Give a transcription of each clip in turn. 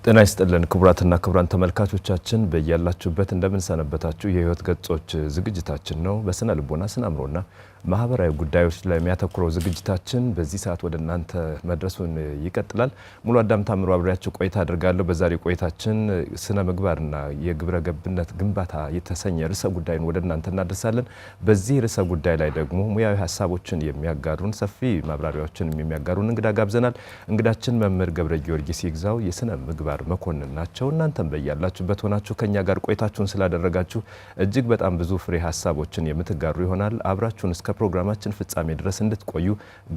ጤና ይስጥልን ክቡራትና ክቡራን ተመልካቾቻችን በእያላችሁበት እንደምን ሰነበታችሁ። የህይወት ገጾች ዝግጅታችን ነው። በስነ ልቦና ስነ አእምሮና ማህበራዊ ጉዳዮች ላይ የሚያተኩረው ዝግጅታችን በዚህ ሰዓት ወደ እናንተ መድረሱን ይቀጥላል። ሙሉ አዳም ታምሩ አብሬያችሁ ቆይታ አድርጋለሁ። በዛሬ ቆይታችን ስነ ምግባርና የግብረ ገብነት ግንባታ የተሰኘ ርዕሰ ጉዳይን ወደ እናንተ እናደርሳለን። በዚህ ርዕሰ ጉዳይ ላይ ደግሞ ሙያዊ ሀሳቦችን የሚያጋሩን ሰፊ ማብራሪያዎችን የሚያጋሩን እንግዳ ጋብዘናል። እንግዳችን መምህር ገብረ ጊዮርጊስ ይግዛው የስነ ምግባር መኮንን ናቸው። እናንተም በያላችሁበት ሆናችሁ ከኛ ጋር ቆይታችሁን ስላደረጋችሁ እጅግ በጣም ብዙ ፍሬ ሀሳቦችን የምትጋሩ ይሆናል። አብራችሁን እስከ ፕሮግራማችን ፍጻሜ ድረስ እንድትቆዩ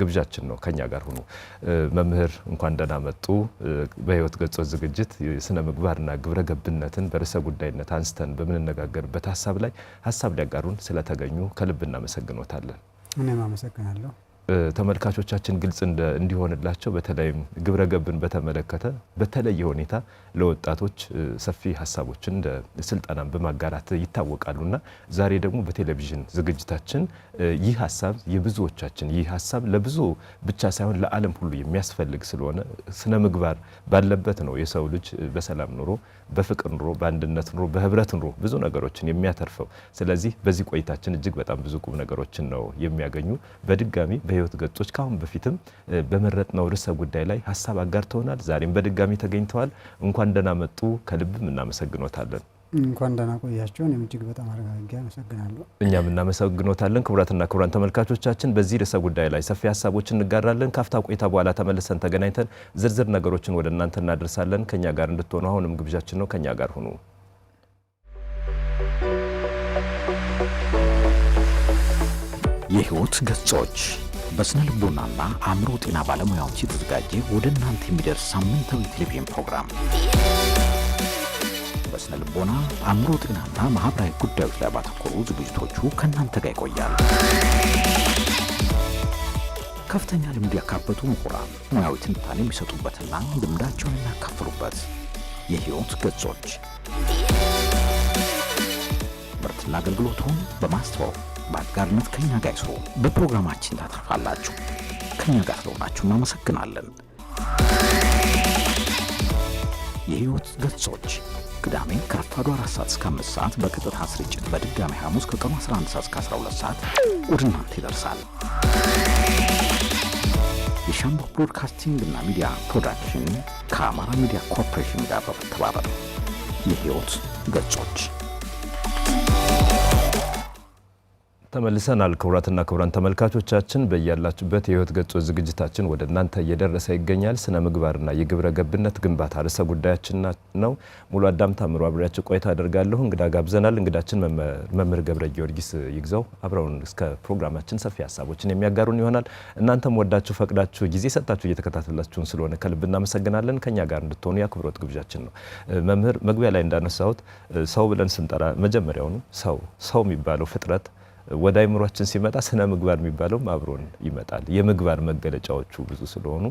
ግብዣችን ነው። ከኛ ጋር ሁኑ። መምህር እንኳን ደህና መጡ። በህይወት ገጾች ዝግጅት ስነ ምግባርና ግብረ ገብነትን በርዕሰ ጉዳይነት አንስተን በምንነጋገርበት ሀሳብ ላይ ሀሳብ ሊያጋሩን ስለተገኙ ከልብ እናመሰግኖታለን። እኔም አመሰግናለሁ። ተመልካቾቻችን ግልጽ እንዲሆንላቸው በተለይም ግብረ ገብን በተመለከተ በተለየ ሁኔታ ለወጣቶች ሰፊ ሀሳቦችን እንደ ስልጠናን በማጋራት ይታወቃሉና ዛሬ ደግሞ በቴሌቪዥን ዝግጅታችን ይህ ሀሳብ የብዙዎቻችን ይህ ሀሳብ ለብዙ ብቻ ሳይሆን ለዓለም ሁሉ የሚያስፈልግ ስለሆነ ስነ ምግባር ባለበት ነው የሰው ልጅ በሰላም ኑሮ በፍቅር ኑሮ በአንድነት ኑሮ በህብረት ኑሮ ብዙ ነገሮችን የሚያተርፈው። ስለዚህ በዚህ ቆይታችን እጅግ በጣም ብዙ ቁም ነገሮችን ነው የሚያገኙ። በድጋሚ በህይወት ገጾች ካሁን በፊትም በመረጥነው ርዕሰ ጉዳይ ላይ ሀሳብ አጋርተውናል። ዛሬም በድጋሚ ተገኝተዋል። እንኳን ደህና መጡ። ከልብም እናመሰግኖታለን። እንኳን ደህና ቆያችሁ። እኔም እጅግ በጣም አረጋግጬ አመሰግናለሁ። እኛም እናመሰግኖታለን። ክቡራትና ክቡራን ተመልካቾቻችን በዚህ ርዕሰ ጉዳይ ላይ ሰፊ ሀሳቦችን እንጋራለን። ካፍታ ቆይታ በኋላ ተመልሰን ተገናኝተን ዝርዝር ነገሮችን ወደ እናንተ እናደርሳለን። ከኛ ጋር እንድትሆኑ አሁንም ግብዣችን ነው። ከኛ ጋር ሁኑ። የህይወት ገጾች በስነ ልቦናና አእምሮ ጤና ባለሙያዎች የተዘጋጀ ወደ እናንተ የሚደርስ ሳምንታዊ ቴሌቪዥን ፕሮግራም በስነ ልቦና አእምሮ ጤናና ማህበራዊ ጉዳዮች ላይ ባተኮሩ ዝግጅቶቹ ከእናንተ ጋር ይቆያል። ከፍተኛ ልምድ ያካበቱ ምሁራን ሙያዊ ትንታኔ የሚሰጡበትና ልምዳቸውን የሚያካፍሉበት የህይወት ገጾች ምርትና አገልግሎቱን በማስተዋወቅ በአጋርነት ከኛ ጋር ይስሩ። በፕሮግራማችን ታተርፋላችሁ። ከኛ ጋር ስለሆናችሁ እናመሰግናለን። የህይወት ገጾች ቅዳሜ ከረፋዱ 4 ሰዓት እስከ 5 ሰዓት በቀጥታ ስርጭት፣ በድጋሚ ሐሙስ ከቀኑ 11 ሰዓት እስከ 12 ሰዓት ወደ እናንተ ይደርሳል። የሻምበል ብሮድካስቲንግ እና ሚዲያ ፕሮዳክሽን ከአማራ ሚዲያ ኮርፖሬሽን ጋር በመተባበር የህይወት ገጾች ተመልሰናል። ክቡራትና ክቡራን ተመልካቾቻችን በእያላችሁበት የህይወት ገጾች ዝግጅታችን ወደ እናንተ እየደረሰ ይገኛል። ስነ ምግባርና የግብረ ገብነት ግንባታ ርዕሰ ጉዳያችን ነው። ሙሉ አዳም ታምሩ አብሬያችሁ ቆይታ አደርጋለሁ። እንግዳ ጋብዘናል። እንግዳችን መምህር ገብረ ጊዮርጊስ ይግዛው አብረውን እስከ ፕሮግራማችን ሰፊ ሀሳቦችን የሚያጋሩን ይሆናል። እናንተም ወዳችሁ ፈቅዳችሁ ጊዜ ሰጣችሁ እየተከታተላችሁን ስለሆነ ከልብ እናመሰግናለን። ከኛ ጋር እንድትሆኑ የአክብሮት ግብዣችን ነው። መምህር መግቢያ ላይ እንዳነሳሁት ሰው ብለን ስንጠራ መጀመሪያውኑ ሰው የሚባለው ፍጥረት ወደ አይምሮአችን ሲመጣ ስነ ምግባር የሚባለውም አብሮን ይመጣል። የምግባር መገለጫዎቹ ብዙ ስለሆኑ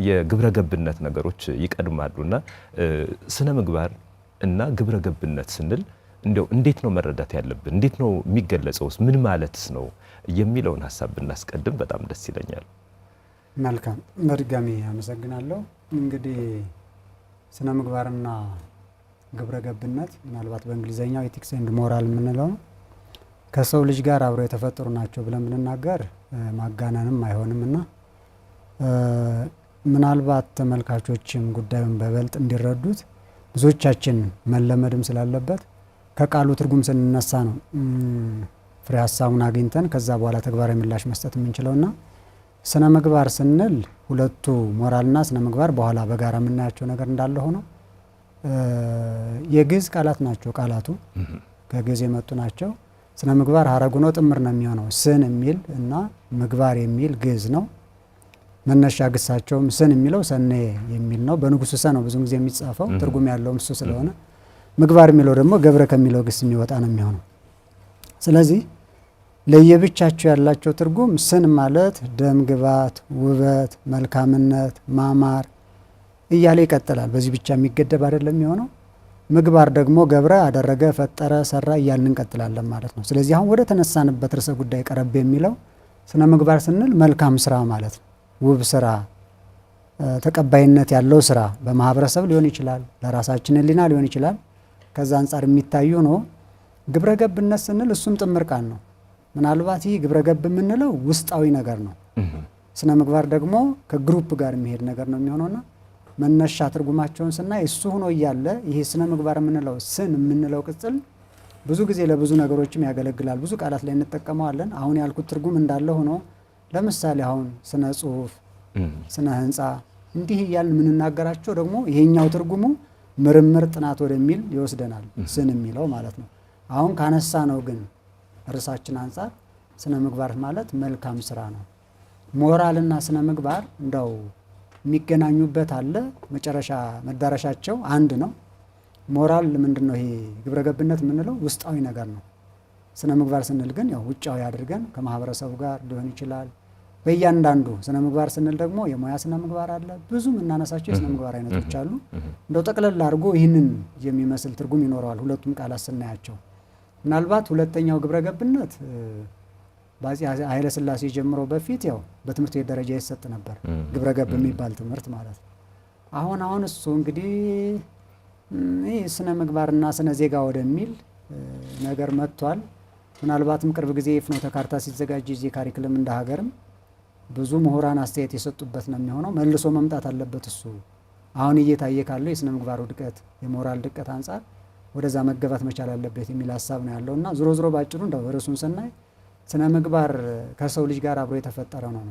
የግብረ ገብነት ነገሮች ይቀድማሉና ስነ ምግባር እና ግብረ ገብነት ስንል እንደው እንዴት ነው መረዳት ያለብን? እንዴት ነው የሚገለጸውስ? ምን ማለትስ ነው የሚለውን ሀሳብ ብናስቀድም በጣም ደስ ይለኛል። መልካም፣ በድጋሚ አመሰግናለሁ። እንግዲህ ስነ ምግባርና ግብረ ገብነት ምናልባት በእንግሊዘኛው ኤቲክስ ኤንድ ሞራል የምንለው ከሰው ልጅ ጋር አብረው የተፈጠሩ ናቸው ብለን ብንናገር ማጋነንም አይሆንምና ምናልባት ተመልካቾችም ጉዳዩን በበልጥ እንዲረዱት ብዙዎቻችን መለመድም ስላለበት ከቃሉ ትርጉም ስንነሳ ነው ፍሬ ሀሳቡን አግኝተን ከዛ በኋላ ተግባራዊ ምላሽ መስጠት የምንችለውና ስነ ምግባር ስንል ሁለቱ ሞራልና ስነ ምግባር በኋላ በጋራ የምናያቸው ነገር እንዳለ ሆኖ የግዕዝ ቃላት ናቸው። ቃላቱ ከግዕዝ የመጡ ናቸው። ስነ ምግባር ሀረጉ ነው፣ ጥምር ነው የሚሆነው። ስን የሚል እና ምግባር የሚል ግዕዝ ነው። መነሻ ግሳቸውም ስን የሚለው ሰኔ የሚል ነው። በንጉሱ ሰ ነው ብዙ ጊዜ የሚጻፈው፣ ትርጉም ያለውም እሱ ስለሆነ። ምግባር የሚለው ደግሞ ገብረ ከሚለው ግስ የሚወጣ ነው የሚሆነው። ስለዚህ ለየብቻቸው ያላቸው ትርጉም ስን ማለት ደም ግባት፣ ውበት፣ መልካምነት፣ ማማር እያለ ይቀጥላል። በዚህ ብቻ የሚገደብ አይደለም የሆነው። ምግባር ደግሞ ገብረ፣ አደረገ፣ ፈጠረ፣ ሰራ እያልን እንቀጥላለን ማለት ነው። ስለዚህ አሁን ወደ ተነሳንበት ርዕሰ ጉዳይ ቀረብ የሚለው ስነ ምግባር ስንል መልካም ስራ ማለት ነው። ውብ ስራ፣ ተቀባይነት ያለው ስራ በማህበረሰብ ሊሆን ይችላል፣ ለራሳችን ሕሊና ሊሆን ይችላል። ከዛ አንጻር የሚታዩ ነው። ግብረ ገብነት ስንል እሱም ጥምር ቃል ነው። ምናልባት ይህ ግብረ ገብ የምንለው ውስጣዊ ነገር ነው። ስነ ምግባር ደግሞ ከግሩፕ ጋር የሚሄድ ነገር ነው የሚሆነውና መነሻ ትርጉማቸውን ስናይ እሱ ሆኖ እያለ ይሄ ስነ ምግባር የምንለው ስን የምንለው ቅጽል ብዙ ጊዜ ለብዙ ነገሮችም ያገለግላል። ብዙ ቃላት ላይ እንጠቀመዋለን። አሁን ያልኩት ትርጉም እንዳለ ሆኖ ለምሳሌ አሁን ስነ ጽሁፍ፣ ስነ ህንፃ እንዲህ እያልን የምንናገራቸው ደግሞ ይሄኛው ትርጉሙ ምርምር፣ ጥናት ወደሚል ይወስደናል። ስን የሚለው ማለት ነው። አሁን ካነሳ ነው ግን ርዕሳችን አንጻር ስነ ምግባር ማለት መልካም ስራ ነው። ሞራልና ስነ ምግባር እንደው የሚገናኙበት አለ። መጨረሻ መዳረሻቸው አንድ ነው። ሞራል ምንድነው? ይሄ ግብረ ገብነት የምንለው ውስጣዊ ነገር ነው። ስነ ምግባር ስንል ግን ያው ውጫዊ አድርገን ከማህበረሰቡ ጋር ሊሆን ይችላል። በእያንዳንዱ ስነ ምግባር ስንል ደግሞ የሙያ ስነ ምግባር አለ። ብዙ የምናነሳቸው የስነ ምግባር አይነቶች አሉ። እንደው ጠቅለል አድርጎ ይህንን የሚመስል ትርጉም ይኖረዋል ሁለቱም ቃላት ስናያቸው። ምናልባት ሁለተኛው ግብረ ገብነት በአፄ ኃይለ ሥላሴ ጀምሮ በፊት ያው በትምህርት ቤት ደረጃ ይሰጥ ነበር፣ ግብረ ገብ የሚባል ትምህርት ማለት ነው። አሁን እሱ እንግዲህ ይህ ስነ ምግባርና ስነ ዜጋ ወደሚል ነገር መጥቷል። ምናልባትም ቅርብ ጊዜ ፍኖተ ካርታ ሲዘጋጅ የዚህ ካሪክለም እንደ ሀገርም ብዙ ምሁራን አስተያየት የሰጡበት ነው የሚሆነው። መልሶ መምጣት አለበት እሱ አሁን እየታየ ካለው የስነ ምግባር ውድቀት፣ የሞራል ድቀት አንጻር ወደዛ መገባት መቻል አለበት የሚል ሀሳብ ነው ያለውና ዞሮ ዞሮ ባጭሩ እንደው ርዕሱን ስናይ ስነ ምግባር ከሰው ልጅ ጋር አብሮ የተፈጠረ ነው።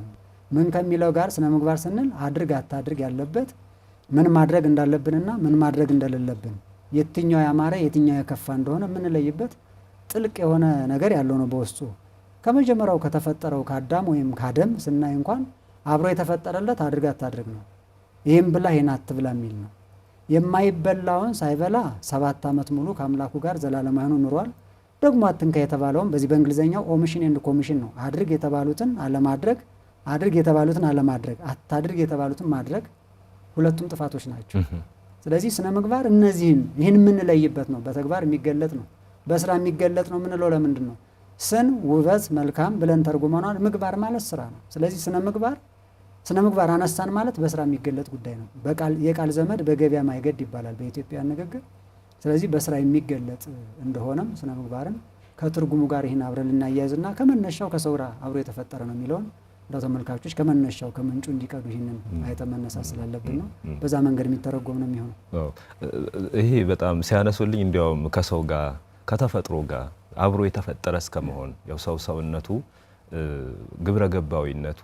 ምን ከሚለው ጋር ስነ ምግባር ስንል አድርግ አታድርግ ያለበት ምን ማድረግ እንዳለብንና ምን ማድረግ እንደሌለብን የትኛው ያማረ የትኛው የከፋ እንደሆነ የምንለይበት ጥልቅ የሆነ ነገር ያለው ነው በውስጡ። ከመጀመሪያው ከተፈጠረው ከአዳም ወይም ከአደም ስናይ እንኳን አብሮ የተፈጠረለት አድርግ አታድርግ ነው። ይህም ብላ ይህን አትብላ የሚል ነው። የማይበላውን ሳይበላ 7 ዓመት ሙሉ ከአምላኩ ጋር ዘላለማዊ ኑሯል። ደግሞ አትንካ የተባለውን በዚህ በእንግሊዘኛው ኦሚሽን ኤንድ ኮሚሽን ነው። አድርግ የተባሉትን አለማድረግ፣ አድርግ የተባሉትን አለማድረግ፣ አታድርግ የተባሉትን ማድረግ ሁለቱም ጥፋቶች ናቸው። ስለዚህ ስነ ምግባር እነዚህን ይህን የምንለይበት ነው። በተግባር የሚገለጥ ነው፣ በስራ የሚገለጥ ነው የምንለው ለምንድን ነው? ስን ውበት፣ መልካም ብለን ተርጉመናል። ምግባር ማለት ስራ ነው። ስለዚህ ስነ ምግባር አነሳን ማለት በስራ የሚገለጥ ጉዳይ ነው። የቃል ዘመድ በገበያ ማይገድ ይባላል በኢትዮጵያ ንግግር። ስለዚህ በስራ የሚገለጥ እንደሆነም ስነ ምግባርን ከትርጉሙ ጋር ይህን አብረን ልናያይዝና ከመነሻው ከሰው ጋር አብሮ የተፈጠረ ነው የሚለውን እንደው ተመልካቾች ከመነሻው ከምንጩ እንዲቀዱ ይህንን አይተን መነሳት ስላለብን ነው። በዛ መንገድ የሚተረጎም ነው የሚሆነው። ይሄ በጣም ሲያነሱልኝ እንዲያውም ከሰው ጋር ከተፈጥሮ ጋር አብሮ የተፈጠረ እስከመሆን ያው ሰውነቱ ግብረ ገባዊነቱ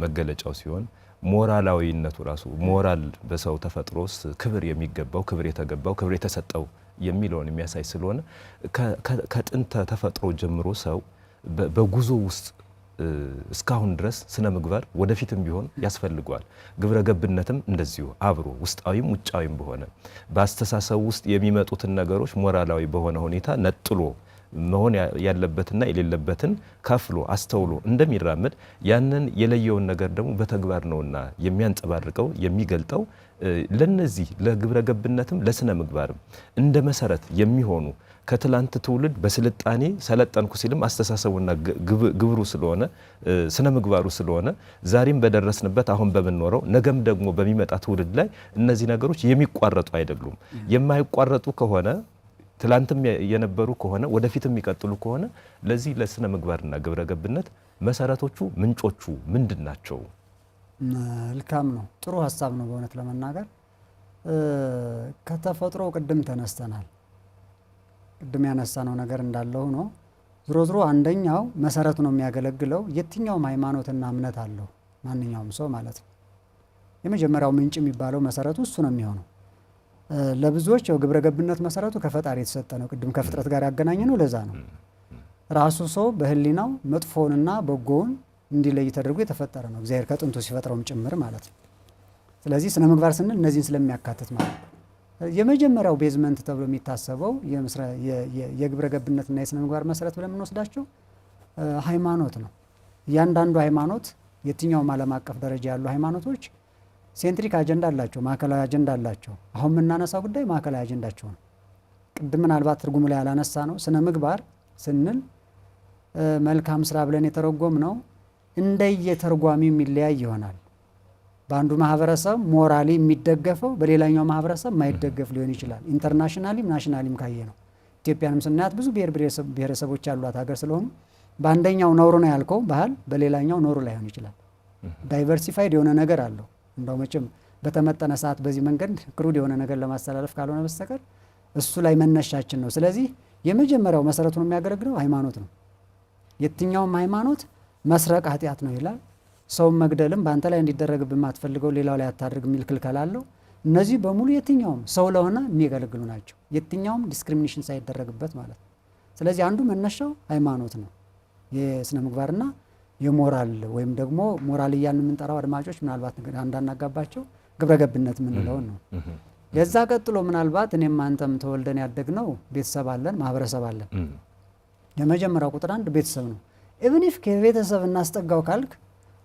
መገለጫው ሲሆን ሞራላዊነቱ ራሱ ሞራል በሰው ተፈጥሮስ ክብር የሚገባው ክብር የተገባው ክብር የተሰጠው የሚለውን የሚያሳይ ስለሆነ ከጥንተ ተፈጥሮ ጀምሮ ሰው በጉዞ ውስጥ እስካሁን ድረስ ስነ ምግባር ወደፊትም ቢሆን ያስፈልገዋል። ግብረ ገብነትም እንደዚሁ አብሮ ውስጣዊም ውጫዊም በሆነ በአስተሳሰብ ውስጥ የሚመጡትን ነገሮች ሞራላዊ በሆነ ሁኔታ ነጥሎ መሆን ያለበትና የሌለበትን ከፍሎ አስተውሎ እንደሚራመድ ያንን የለየውን ነገር ደግሞ በተግባር ነውና የሚያንጸባርቀው የሚገልጠው። ለነዚህ ለግብረ ገብነትም ለስነ ምግባርም እንደ መሰረት የሚሆኑ ከትላንት ትውልድ በስልጣኔ ሰለጠንኩ ሲልም አስተሳሰቡና ግብሩ ስለሆነ ስነ ምግባሩ ስለሆነ ዛሬም በደረስንበት አሁን በምንኖረው ነገም ደግሞ በሚመጣ ትውልድ ላይ እነዚህ ነገሮች የሚቋረጡ አይደሉም። የማይቋረጡ ከሆነ ትላንትም የነበሩ ከሆነ ወደፊትም የሚቀጥሉ ከሆነ ለዚህ ለስነ ምግባርና ግብረ ገብነት መሰረቶቹ ምንጮቹ ምንድን ናቸው? መልካም ነው። ጥሩ ሀሳብ ነው። በእውነት ለመናገር ከተፈጥሮ ቅድም ተነስተናል። ቅድም ያነሳነው ነገር እንዳለ ሆኖ ዝሮ ዝሮ አንደኛው መሰረቱ ነው የሚያገለግለው። የትኛውም ሃይማኖትና እምነት አለው ማንኛውም ሰው ማለት ነው። የመጀመሪያው ምንጭ የሚባለው መሰረቱ እሱ ነው የሚሆነው። ለብዙዎች ያው ግብረ ገብነት መሰረቱ ከፈጣሪ የተሰጠ ነው። ቅድም ከፍጥረት ጋር ያገናኘ ነው። ለዛ ነው ራሱ ሰው በህሊናው መጥፎውንና በጎውን እንዲለይ ተደርጎ የተፈጠረ ነው። እግዚአብሔር ከጥንቱ ሲፈጥረውም ጭምር ማለት ነው። ስለዚህ ስነ ምግባር ስንል እነዚህን ስለሚያካትት ማለት ነው። የመጀመሪያው ቤዝመንት ተብሎ የሚታሰበው የግብረ ገብነትና የስነ ምግባር መሰረት ብለን የምንወስዳቸው ሃይማኖት ነው። እያንዳንዱ ሃይማኖት የትኛውም ዓለም አቀፍ ደረጃ ያሉ ሃይማኖቶች ሴንትሪክ አጀንዳ አላቸው፣ ማዕከላዊ አጀንዳ አላቸው። አሁን የምናነሳው ጉዳይ ማዕከላዊ አጀንዳቸው ነው። ቅድም ምናልባት ትርጉሙ ላይ ያላነሳ ነው። ስነ ምግባር ስንል መልካም ስራ ብለን የተረጎም ነው እንደየተርጓሚ የሚለያይ ይሆናል። በአንዱ ማህበረሰብ ሞራሊ የሚደገፈው በሌላኛው ማህበረሰብ ማይደገፍ ሊሆን ይችላል። ኢንተርናሽናሊም ናሽናሊም ካየ ነው። ኢትዮጵያንም ስናያት ብዙ ብሔረሰቦች ያሏት ሀገር ስለሆኑ በአንደኛው ነውሩ ነው ያልከው ባህል በሌላኛው ኖሩ ላይሆን ይችላል። ዳይቨርሲፋይድ የሆነ ነገር አለው። እንደው መቼም በተመጠነ ሰዓት በዚህ መንገድ ክሩድ የሆነ ነገር ለማስተላለፍ ካልሆነ በስተቀር እሱ ላይ መነሻችን ነው። ስለዚህ የመጀመሪያው መሰረቱን የሚያገለግለው ሃይማኖት ነው። የትኛውም ሃይማኖት መስረቅ ኃጢአት ነው ይላል። ሰውን መግደልም በአንተ ላይ እንዲደረግብህ የማትፈልገው ሌላው ላይ አታድርግ የሚል ክልከላ አለው። እነዚህ በሙሉ የትኛውም ሰው ለሆነ የሚያገለግሉ ናቸው። የትኛውም ዲስክሪሚኔሽን ሳይደረግበት ማለት ነው። ስለዚህ አንዱ መነሻው ሃይማኖት ነው። የስነ ምግባርና የሞራል ወይም ደግሞ ሞራል እያልን የምንጠራው አድማጮች ምናልባት እንዳናጋባቸው ግብረገብነት የምንለውን ነው። የዛ ቀጥሎ ምናልባት እኔም አንተም ተወልደን ያደግነው ቤተሰብ አለን፣ ማህበረሰብ አለን። የመጀመሪያው ቁጥር 1 ቤተሰብ ነው። ኢቭን ኢፍ ከቤተሰብ እናስጠጋው ካልክ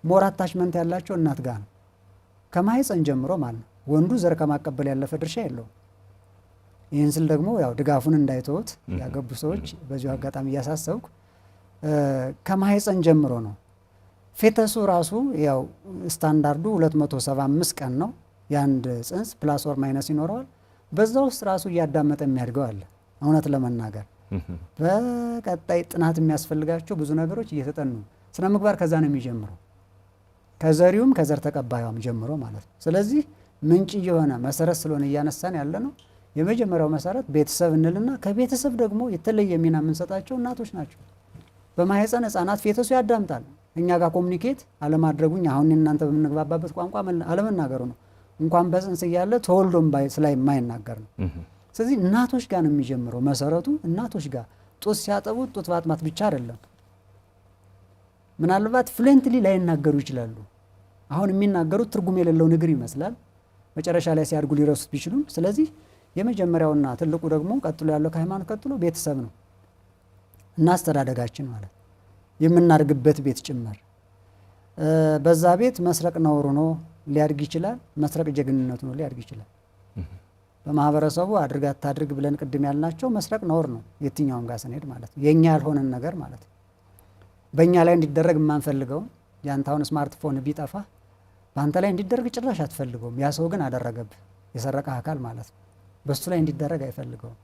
ሞር አታችመንት ያላቸው እናት ጋር ነው፣ ከማህፀን ጀምሮ ማለት ነው። ወንዱ ዘር ከማቀበል ያለፈ ድርሻ የለውም። ይህን ስል ደግሞ ያው ድጋፉን እንዳይተውት ያገቡ ሰዎች በዚሁ አጋጣሚ እያሳሰብኩ ከማህፀን ጀምሮ ነው። ፌተሱ ራሱ ያው ስታንዳርዱ 275 ቀን ነው የአንድ ጽንስ ፕላስ ኦር ማይነስ ይኖረዋል። በዛ ውስጥ ራሱ እያዳመጠ የሚያድገው አለ። እውነት ለመናገር በቀጣይ ጥናት የሚያስፈልጋቸው ብዙ ነገሮች እየተጠኑ ስነ ምግባር ከዛ ነው የሚጀምረው፣ ከዘሪውም ከዘር ተቀባዩም ጀምሮ ማለት ነው። ስለዚህ ምንጭ የሆነ መሰረት ስለሆነ እያነሳን ያለ ነው። የመጀመሪያው መሰረት ቤተሰብ እንልና ከቤተሰብ ደግሞ የተለየ ሚና የምንሰጣቸው እናቶች ናቸው። በማህፀን ህፃናት ፌተሱ ያዳምጣል። እኛ ጋር ኮሚኒኬት አለማድረጉኝ አሁን እናንተ በምንግባባበት ቋንቋ አለመናገሩ ነው። እንኳን በጽንስ እያለ ተወልዶም ላይ የማይናገር ነው። ስለዚህ እናቶች ጋር ነው የሚጀምረው መሰረቱ። እናቶች ጋር ጡት ሲያጠቡት ጡት ማጥባት ብቻ አይደለም። ምናልባት ፍሉዌንትሊ ላይናገሩ ይችላሉ። አሁን የሚናገሩት ትርጉም የሌለው ንግር ይመስላል። መጨረሻ ላይ ሲያድጉ ሊረሱት ቢችሉም፣ ስለዚህ የመጀመሪያውና ትልቁ ደግሞ ቀጥሎ ያለው ከሃይማኖት ቀጥሎ ቤተሰብ ነው እና አስተዳደጋችን ማለት የምናድግበት ቤት ጭምር። በዛ ቤት መስረቅ ነውር ሆኖ ሊያድግ ይችላል። መስረቅ ጀግንነቱ ነው ሊያድግ ይችላል። በማህበረሰቡ አድርግ አታድርግ ብለን ቅድም ያልናቸው መስረቅ ነውር ነው የትኛውም ጋር ስንሄድ ማለት ነው። የኛ ያልሆነን ነገር ማለት ነው። በእኛ ላይ እንዲደረግ የማንፈልገው ያንተ አሁን ስማርትፎን ቢጠፋ በአንተ ላይ እንዲደረግ ጭራሽ አትፈልገውም። ያ ሰው ግን አደረገብህ፣ የሰረቀ አካል ማለት ነው። በሱ ላይ እንዲደረግ አይፈልገውም።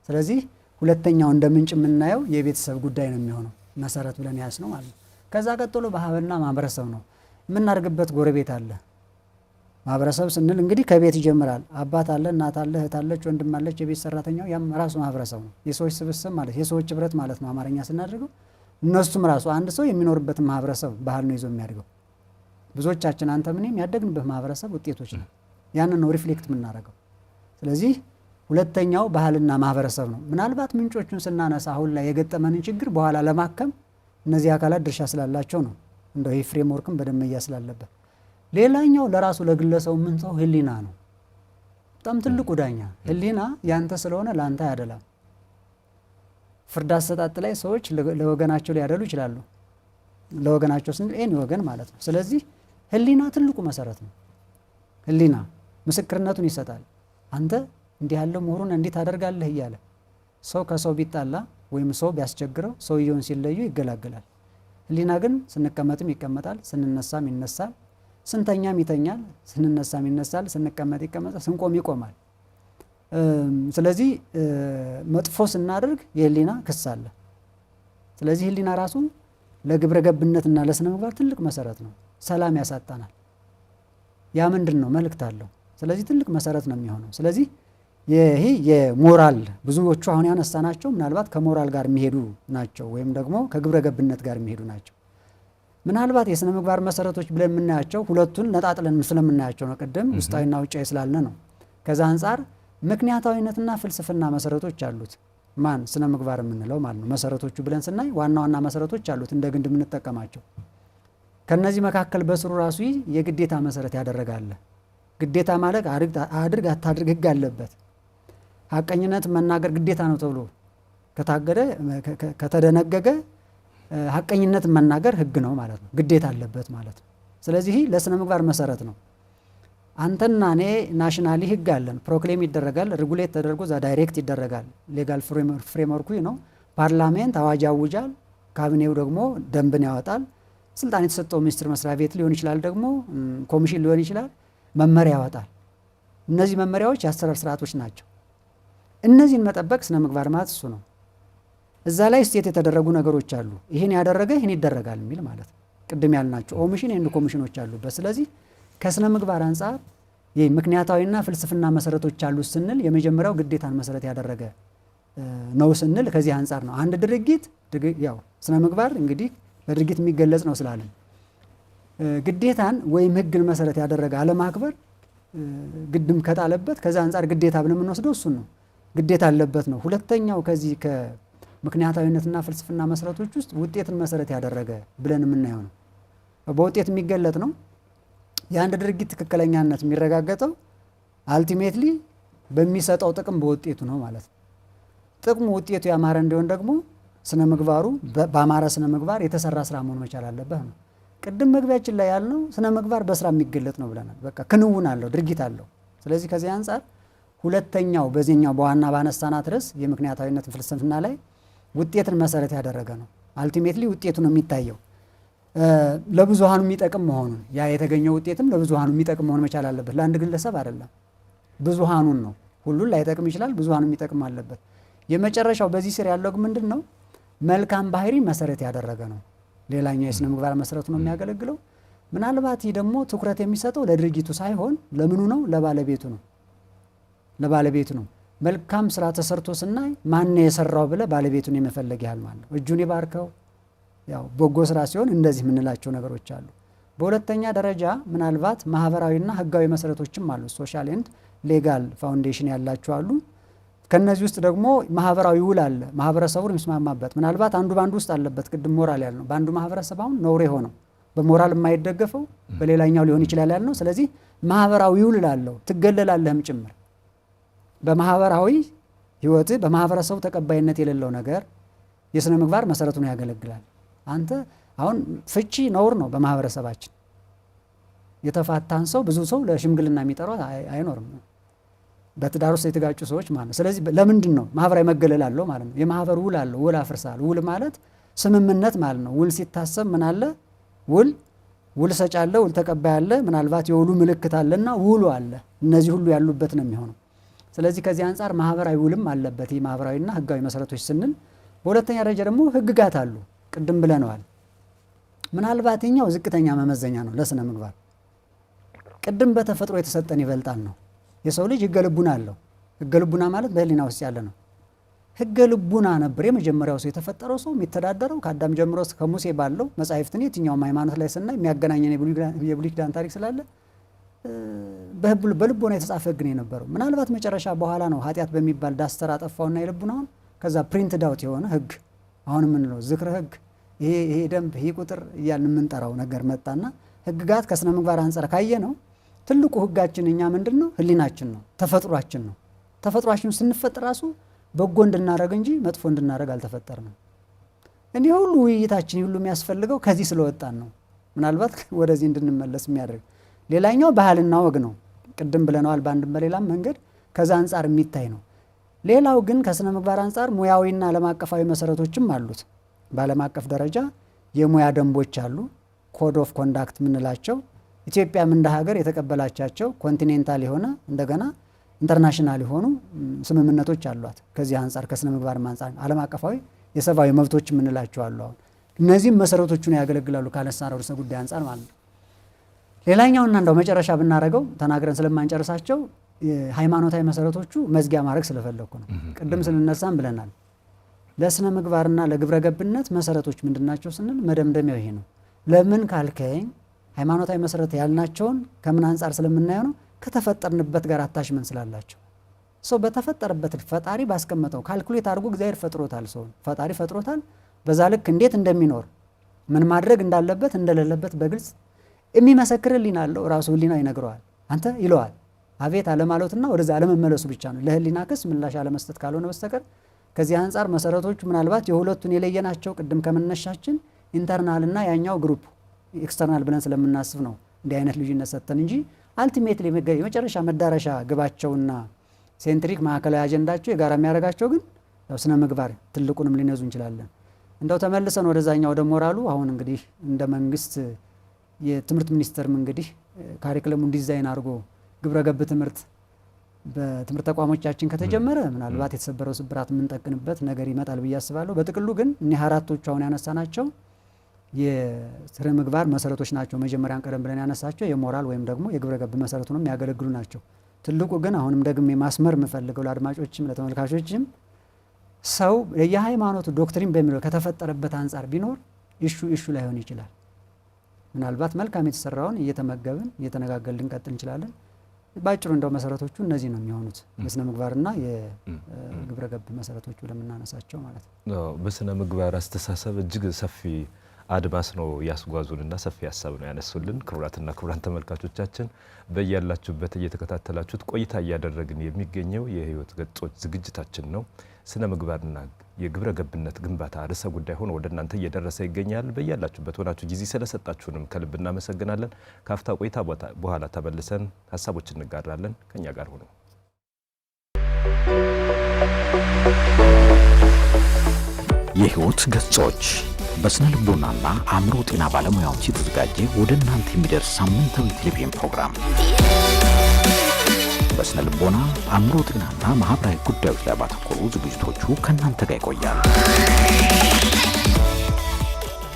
ስለዚህ ሁለተኛው እንደ ምንጭ የምናየው የቤተሰብ ጉዳይ ነው የሚሆነው መሰረት ብለን ያስ ነው ማለት ነው። ከዛ ቀጥሎ ባህልና ማህበረሰብ ነው። የምናደርግበት ጎረቤት አለ። ማህበረሰብ ስንል እንግዲህ ከቤት ይጀምራል። አባት አለ፣ እናት አለ፣ እህት አለች፣ ወንድም አለች፣ የቤት ሰራተኛው፣ ያም ራሱ ማህበረሰብ ነው። የሰዎች ስብስብ ማለት የሰዎች ህብረት ማለት ነው አማርኛ ስናደርገው። እነሱም ራሱ አንድ ሰው የሚኖርበትን ማህበረሰብ ባህል ነው ይዞ የሚያድገው። ብዙዎቻችን አንተ ምንም ያደግንበት ማህበረሰብ ውጤቶች ነው። ያንን ነው ሪፍሌክት የምናደርገው። ስለዚህ ሁለተኛው ባህልና ማህበረሰብ ነው። ምናልባት ምንጮቹን ስናነሳ አሁን ላይ የገጠመንን ችግር በኋላ ለማከም እነዚህ አካላት ድርሻ ስላላቸው ነው። እንደው ይህ ፍሬምወርክም በደንብ መያዝ ስላለበት። ሌላኛው ለራሱ ለግለሰቡ ምንሰው ህሊና ነው። በጣም ትልቁ ዳኛ ህሊና ያንተ ስለሆነ ላንተ አያደላም። ፍርድ አሰጣጥ ላይ ሰዎች ለወገናቸው ሊያደሉ ይችላሉ። ለወገናቸው ስንል ኤኒ ወገን ማለት ነው። ስለዚህ ህሊና ትልቁ መሰረት ነው። ህሊና ምስክርነቱን ይሰጣል። አንተ እንዲህ ያለው መሆኑን እንዴት ታደርጋለህ እያለ ሰው ከሰው ቢጣላ ወይም ሰው ቢያስቸግረው ሰውየውን ሲለዩ ይገላገላል። ህሊና ግን ስንቀመጥም ይቀመጣል፣ ስንነሳም ይነሳል፣ ስንተኛም ይተኛል፣ ስንነሳም ይነሳል፣ ስንቀመጥ ይቀመጣል፣ ስንቆም ይቆማል። ስለዚህ መጥፎ ስናደርግ የህሊና ክስ አለ። ስለዚህ ህሊና ራሱ ለግብረ ገብነትና ለስነ ምግባር ትልቅ መሰረት ነው። ሰላም ያሳጣናል። ያ ምንድን ነው? መልእክት አለው። ስለዚህ ትልቅ መሰረት ነው የሚሆነው። ስለዚህ ይሄ የሞራል ብዙዎቹ አሁን ያነሳናቸው ምናልባት ከሞራል ጋር የሚሄዱ ናቸው፣ ወይም ደግሞ ከግብረ ገብነት ጋር የሚሄዱ ናቸው። ምናልባት የስነ ምግባር መሰረቶች ብለን የምናያቸው ሁለቱን ነጣጥለን ስለምናያቸው ነው። ቅድም ውስጣዊና ውጫዊ ስላለ ነው። ከዛ አንጻር ምክንያታዊነትና ፍልስፍና መሰረቶች አሉት። ማን ስነ ምግባር የምንለው ማለት ነው። መሰረቶቹ ብለን ስናይ ዋና ዋና መሰረቶች አሉት እንደ ግንድ የምንጠቀማቸው። ከነዚህ መካከል በስሩ ራሱ የግዴታ መሰረት ያደረጋለ። ግዴታ ማለት አድርግ አታድርግ ህግ አለበት። ሐቀኝነት መናገር ግዴታ ነው ተብሎ ከታገደ ከተደነገገ ሀቀኝነት መናገር ህግ ነው ማለት ነው፣ ግዴታ አለበት ማለት ነው። ስለዚህ ለስነ ምግባር መሰረት ነው። አንተና እኔ ናሽናሊ ህግ አለን፣ ፕሮክሌም ይደረጋል፣ ሬጉሌት ተደርጎ ዛ ዳይሬክት ይደረጋል። ሌጋል ፍሬምወርኩ ነው። ፓርላሜንት አዋጅ ያውጃል፣ ካቢኔው ደግሞ ደንብን ያወጣል። ስልጣን የተሰጠው ሚኒስትር መስሪያ ቤት ሊሆን ይችላል፣ ደግሞ ኮሚሽን ሊሆን ይችላል፣ መመሪያ ያወጣል። እነዚህ መመሪያዎች የአሰራር ስርዓቶች ናቸው። እነዚህን መጠበቅ ስነ ምግባር ማለት እሱ ነው። እዛ ላይ ስቴት የተደረጉ ነገሮች አሉ። ይህን ያደረገ ይህን ይደረጋል የሚል ማለት ነው። ቅድም ያልናቸው ኦሚሽን ኤንድ ኮሚሽኖች አሉበት። ስለዚህ ከስነ ምግባር አንጻር ይህ ምክንያታዊና ፍልስፍና መሰረቶች አሉ ስንል የመጀመሪያው ግዴታን መሰረት ያደረገ ነው ስንል ከዚህ አንጻር ነው። አንድ ድርጊት ያው ስነ ምግባር እንግዲህ በድርጊት የሚገለጽ ነው ስላለን ግዴታን ወይም ህግን መሰረት ያደረገ አለማክበር ግድም ከጣለበት ከዛ አንጻር ግዴታ ብለን የምንወስደው እሱን ነው። ግዴታ አለበት ነው። ሁለተኛው ከዚህ ከምክንያታዊነትና ፍልስፍና መሰረቶች ውስጥ ውጤትን መሰረት ያደረገ ብለን የምናየው ነው። በውጤት የሚገለጥ ነው። የአንድ ድርጊት ትክክለኛነት የሚረጋገጠው አልቲሜትሊ በሚሰጠው ጥቅም በውጤቱ ነው ማለት ነው። ጥቅሙ ውጤቱ ያማረ እንዲሆን ደግሞ ስነ ምግባሩ በአማረ ስነ ምግባር የተሰራ ስራ መሆን መቻል አለበት ነው። ቅድም መግቢያችን ላይ ያልነው ስነ ምግባር በስራ የሚገለጥ ነው ብለናል። በቃ ክንውን አለው፣ ድርጊት አለው። ስለዚህ ከዚህ አንጻር ሁለተኛው በዚህኛው በዋና ባነሳናት ርዕስ የምክንያታዊነት ፍልስፍና ላይ ውጤትን መሰረት ያደረገ ነው። አልቲሜትሊ ውጤቱ ነው የሚታየው ለብዙሃኑ የሚጠቅም መሆኑን፣ ያ የተገኘው ውጤትም ለብዙሃኑ የሚጠቅም መሆን መቻል አለበት። ለአንድ ግለሰብ አይደለም፣ ብዙሃኑን ነው። ሁሉን ላይጠቅም ይችላል፣ ብዙሃኑ የሚጠቅም አለበት። የመጨረሻው በዚህ ስር ያለው ግን ምንድን ነው? መልካም ባህሪ መሰረት ያደረገ ነው። ሌላኛው የስነ ምግባር መሰረቱ ነው የሚያገለግለው። ምናልባት ይህ ደግሞ ትኩረት የሚሰጠው ለድርጊቱ ሳይሆን ለምኑ ነው? ለባለቤቱ ነው። ለባለቤቱ ነው። መልካም ስራ ተሰርቶ ስናይ ማን የሰራው ብለ ባለቤቱን የመፈለግ ያህል ማለት ነው። እጁን ይባርከው። ያው በጎ ስራ ሲሆን እንደዚህ የምንላቸው ነገሮች አሉ። በሁለተኛ ደረጃ ምናልባት ማህበራዊና ህጋዊ መሰረቶችም አሉ። ሶሻል ኤንድ ሌጋል ፋውንዴሽን ያላቸው አሉ። ከነዚህ ውስጥ ደግሞ ማህበራዊ ውል አለ፣ ማህበረሰቡን የሚስማማበት። ምናልባት አንዱ ባንዱ ውስጥ አለበት። ቅድም ሞራል ያልነው በአንዱ ማህበረሰብ አሁን ነውር የሆነው በሞራል የማይደገፈው በሌላኛው ሊሆን ይችላል ያልነው። ስለዚህ ማህበራዊ ውል አለው፣ ትገለላለህም ጭምር። በማህበራዊ ህይወት በማህበረሰቡ ተቀባይነት የሌለው ነገር የስነ ምግባር መሰረቱን ያገለግላል። አንተ አሁን ፍቺ ነውር ነው በማህበረሰባችን። የተፋታን ሰው ብዙ ሰው ለሽምግልና የሚጠራው አይኖርም፣ በትዳር ውስጥ የተጋጩ ሰዎች ማለት ነው። ስለዚህ ለምንድን ነው? ማህበራዊ መገለል አለው ማለት ነው። የማህበር ውል አለው። ውል አፍርሳል። ውል ማለት ስምምነት ማለት ነው። ውል ሲታሰብ ምን አለ? ውል ሰጭ አለ፣ ውል ተቀባይ አለ። ምናልባት የውሉ ምልክት አለና ውሉ አለ። እነዚህ ሁሉ ያሉበት ነው የሚሆነው። ስለዚህ ከዚህ አንጻር ማህበራዊ ውልም አለበት። ይህ ማህበራዊና ህጋዊ መሰረቶች ስንል፣ በሁለተኛ ደረጃ ደግሞ ህግጋት አሉ። ቅድም ብለነዋል። ምናልባት ኛው ዝቅተኛ መመዘኛ ነው ለስነ ምግባር። ቅድም በተፈጥሮ የተሰጠን ይበልጣል ነው። የሰው ልጅ ህገ ልቡና አለው። ህገ ልቡና ማለት በህሊና ውስጥ ያለ ነው። ህገ ልቡና ነበር የመጀመሪያው ሰው የተፈጠረው ሰው የሚተዳደረው ከአዳም ጀምሮ እስከ ሙሴ ባለው መጻሕፍትን የትኛውም ሃይማኖት ላይ ስናይ የሚያገናኘን የብሉይ ኪዳን ታሪክ ስላለ በልቦና የተጻፈ ህግ ነው የነበረው። ምናልባት መጨረሻ በኋላ ነው ኃጢአት በሚባል ዳስተር አጠፋውና የልቡናውን ከዛ ፕሪንት ዳውት የሆነ ህግ አሁን የምንለው ዝክረ ህግ፣ ይሄ ደንብ፣ ይሄ ቁጥር እያልን የምንጠራው ነገር መጣና ህግጋት ከስነ ምግባር አንጻር ካየ ነው ትልቁ ህጋችን እኛ ምንድን ነው? ህሊናችን ነው፣ ተፈጥሯችን ነው። ተፈጥሯችን ስንፈጥር ራሱ በጎ እንድናረግ እንጂ መጥፎ እንድናረግ አልተፈጠርንም። እንዲህ ሁሉ ውይይታችን ሁሉ የሚያስፈልገው ከዚህ ስለወጣን ነው። ምናልባት ወደዚህ እንድንመለስ የሚያደርግ ሌላኛው ባህልና ወግ ነው። ቅድም ብለነዋል፣ በአንድም በሌላም መንገድ ከዛ አንጻር የሚታይ ነው። ሌላው ግን ከስነ ምግባር አንጻር ሙያዊና ዓለም አቀፋዊ መሰረቶችም አሉት። በዓለም አቀፍ ደረጃ የሙያ ደንቦች አሉ፣ ኮድ ኦፍ ኮንዳክት የምንላቸው። ኢትዮጵያም እንደ ሀገር የተቀበላቻቸው ኮንቲኔንታል የሆነ እንደገና ኢንተርናሽናል የሆኑ ስምምነቶች አሏት። ከዚህ አንጻር ከስነ ምግባር አንጻር ዓለም አቀፋዊ የሰብአዊ መብቶች የምንላቸው አሉ። አሁን እነዚህም መሰረቶቹን ያገለግላሉ ካነሳነው ርዕሰ ጉዳይ አንጻር ማለት ነው። ሌላኛውና እንደው መጨረሻ ብናረገው ተናግረን ስለማንጨርሳቸው ሃይማኖታዊ መሰረቶቹ መዝጊያ ማድረግ ስለፈለኩ ነው። ቅድም ስንነሳም ብለናል። ለስነ ምግባርና ለግብረ ገብነት መሰረቶች ምንድናቸው ስንል መደምደሚያው ይሄ ነው። ለምን ካልከኝ ሃይማኖታዊ መሰረት ያልናቸውን ከምን አንጻር ስለምናየው ነው? ከተፈጠርንበት ጋር አታችመን ስላላቸው። ሰው በተፈጠረበት ፈጣሪ ባስቀመጠው ካልኩሌት አድርጎ እግዚአብሔር ፈጥሮታል። ሰውን ፈጣሪ ፈጥሮታል። በዛ ልክ እንዴት እንደሚኖር ምን ማድረግ እንዳለበት እንደሌለበት በግልጽ የሚመሰክር ህሊና አለው። ራሱ ህሊና ይነግረዋል። አንተ ይለዋል። አቤት አለማለትና ወደዛ አለመመለሱ ብቻ ነው። ለህሊና ክስ ምላሽ አለመስጠት ካልሆነ በስተቀር ከዚህ አንፃር መሰረቶቹ ምናልባት የሁለቱን የለየናቸው ቅድም ከመነሻችን ኢንተርናልና ያኛው ግሩፕ ኤክስተርናል ብለን ስለምናስብ ነው እንዲህ አይነት ልዩነት ሰጥተን እንጂ አልቲሜትሊ የመጨረሻ መዳረሻ ግባቸውና ሴንትሪክ ማዕከላዊ አጀንዳቸው የጋራ የሚያደርጋቸው ግን ያው ስነ ምግባር ትልቁንም ሊነዙ እንችላለን። እንደው ተመልሰን ወደዛኛው ወደ ሞራሉ አሁን እንግዲህ እንደ መንግስት የትምህርት ሚኒስቴርም እንግዲህ ካሪኩለሙን ዲዛይን አድርጎ ግብረ ገብ ትምህርት በትምህርት ተቋሞቻችን ከተጀመረ ምናልባት የተሰበረው ስብራት የምንጠቅንበት ነገር ይመጣል ብዬ አስባለሁ። በጥቅሉ ግን እኒህ አራቶቹ አሁን ያነሳናቸው የስነ ምግባር መሰረቶች ናቸው። መጀመሪያን ቀደም ብለን ያነሳቸው የሞራል ወይም ደግሞ የግብረ ገብ መሰረቱ ነው የሚያገለግሉ ናቸው። ትልቁ ግን አሁንም ደግሜ ማስመር የምፈልገው ለአድማጮችም ለተመልካቾችም ሰው የሃይማኖቱ ዶክትሪን በሚለው ከተፈጠረበት አንጻር ቢኖር ኢሹ ላይሆን ይችላል። ምናልባት መልካም የተሰራውን እየተመገብን እየተነጋገርን ልንቀጥል እንችላለን። ባጭሩ እንደው መሰረቶቹ እነዚህ ነው የሚሆኑት የስነ ምግባርና የግብረ ገብ መሰረቶቹ ለምናነሳቸው ማለት ነው። በስነ ምግባር አስተሳሰብ እጅግ ሰፊ አድማስ ነው ያስጓዙንና ሰፊ ሀሳብ ነው ያነሱልን። ክቡራትና ክቡራን ተመልካቾቻችን በያላችሁበት እየተከታተላችሁት ቆይታ እያደረግን የሚገኘው የህይወት ገጾች ዝግጅታችን ነው። ስነ ምግባርና የግብረ ገብነት ግንባታ ርዕሰ ጉዳይ ሆኖ ወደ እናንተ እየደረሰ ይገኛል። በያላችሁበት ሆናችሁ ጊዜ ስለሰጣችሁንም ከልብ እናመሰግናለን። ካፍታ ቆይታ በኋላ ተመልሰን ሀሳቦች እንጋራለን። ከኛ ጋር ሆኖ የህይወት ገጾች በስነ ልቦናና አእምሮ ጤና ባለሙያዎች የተዘጋጀ ወደ እናንተ የሚደርስ ሳምንታዊ ቴሌቪዥን ፕሮግራም በስነ ልቦና አእምሮ ጤናና ማህበራዊ ጉዳዮች ላይ ባተኮሩ ዝግጅቶቹ ከእናንተ ጋር ይቆያል።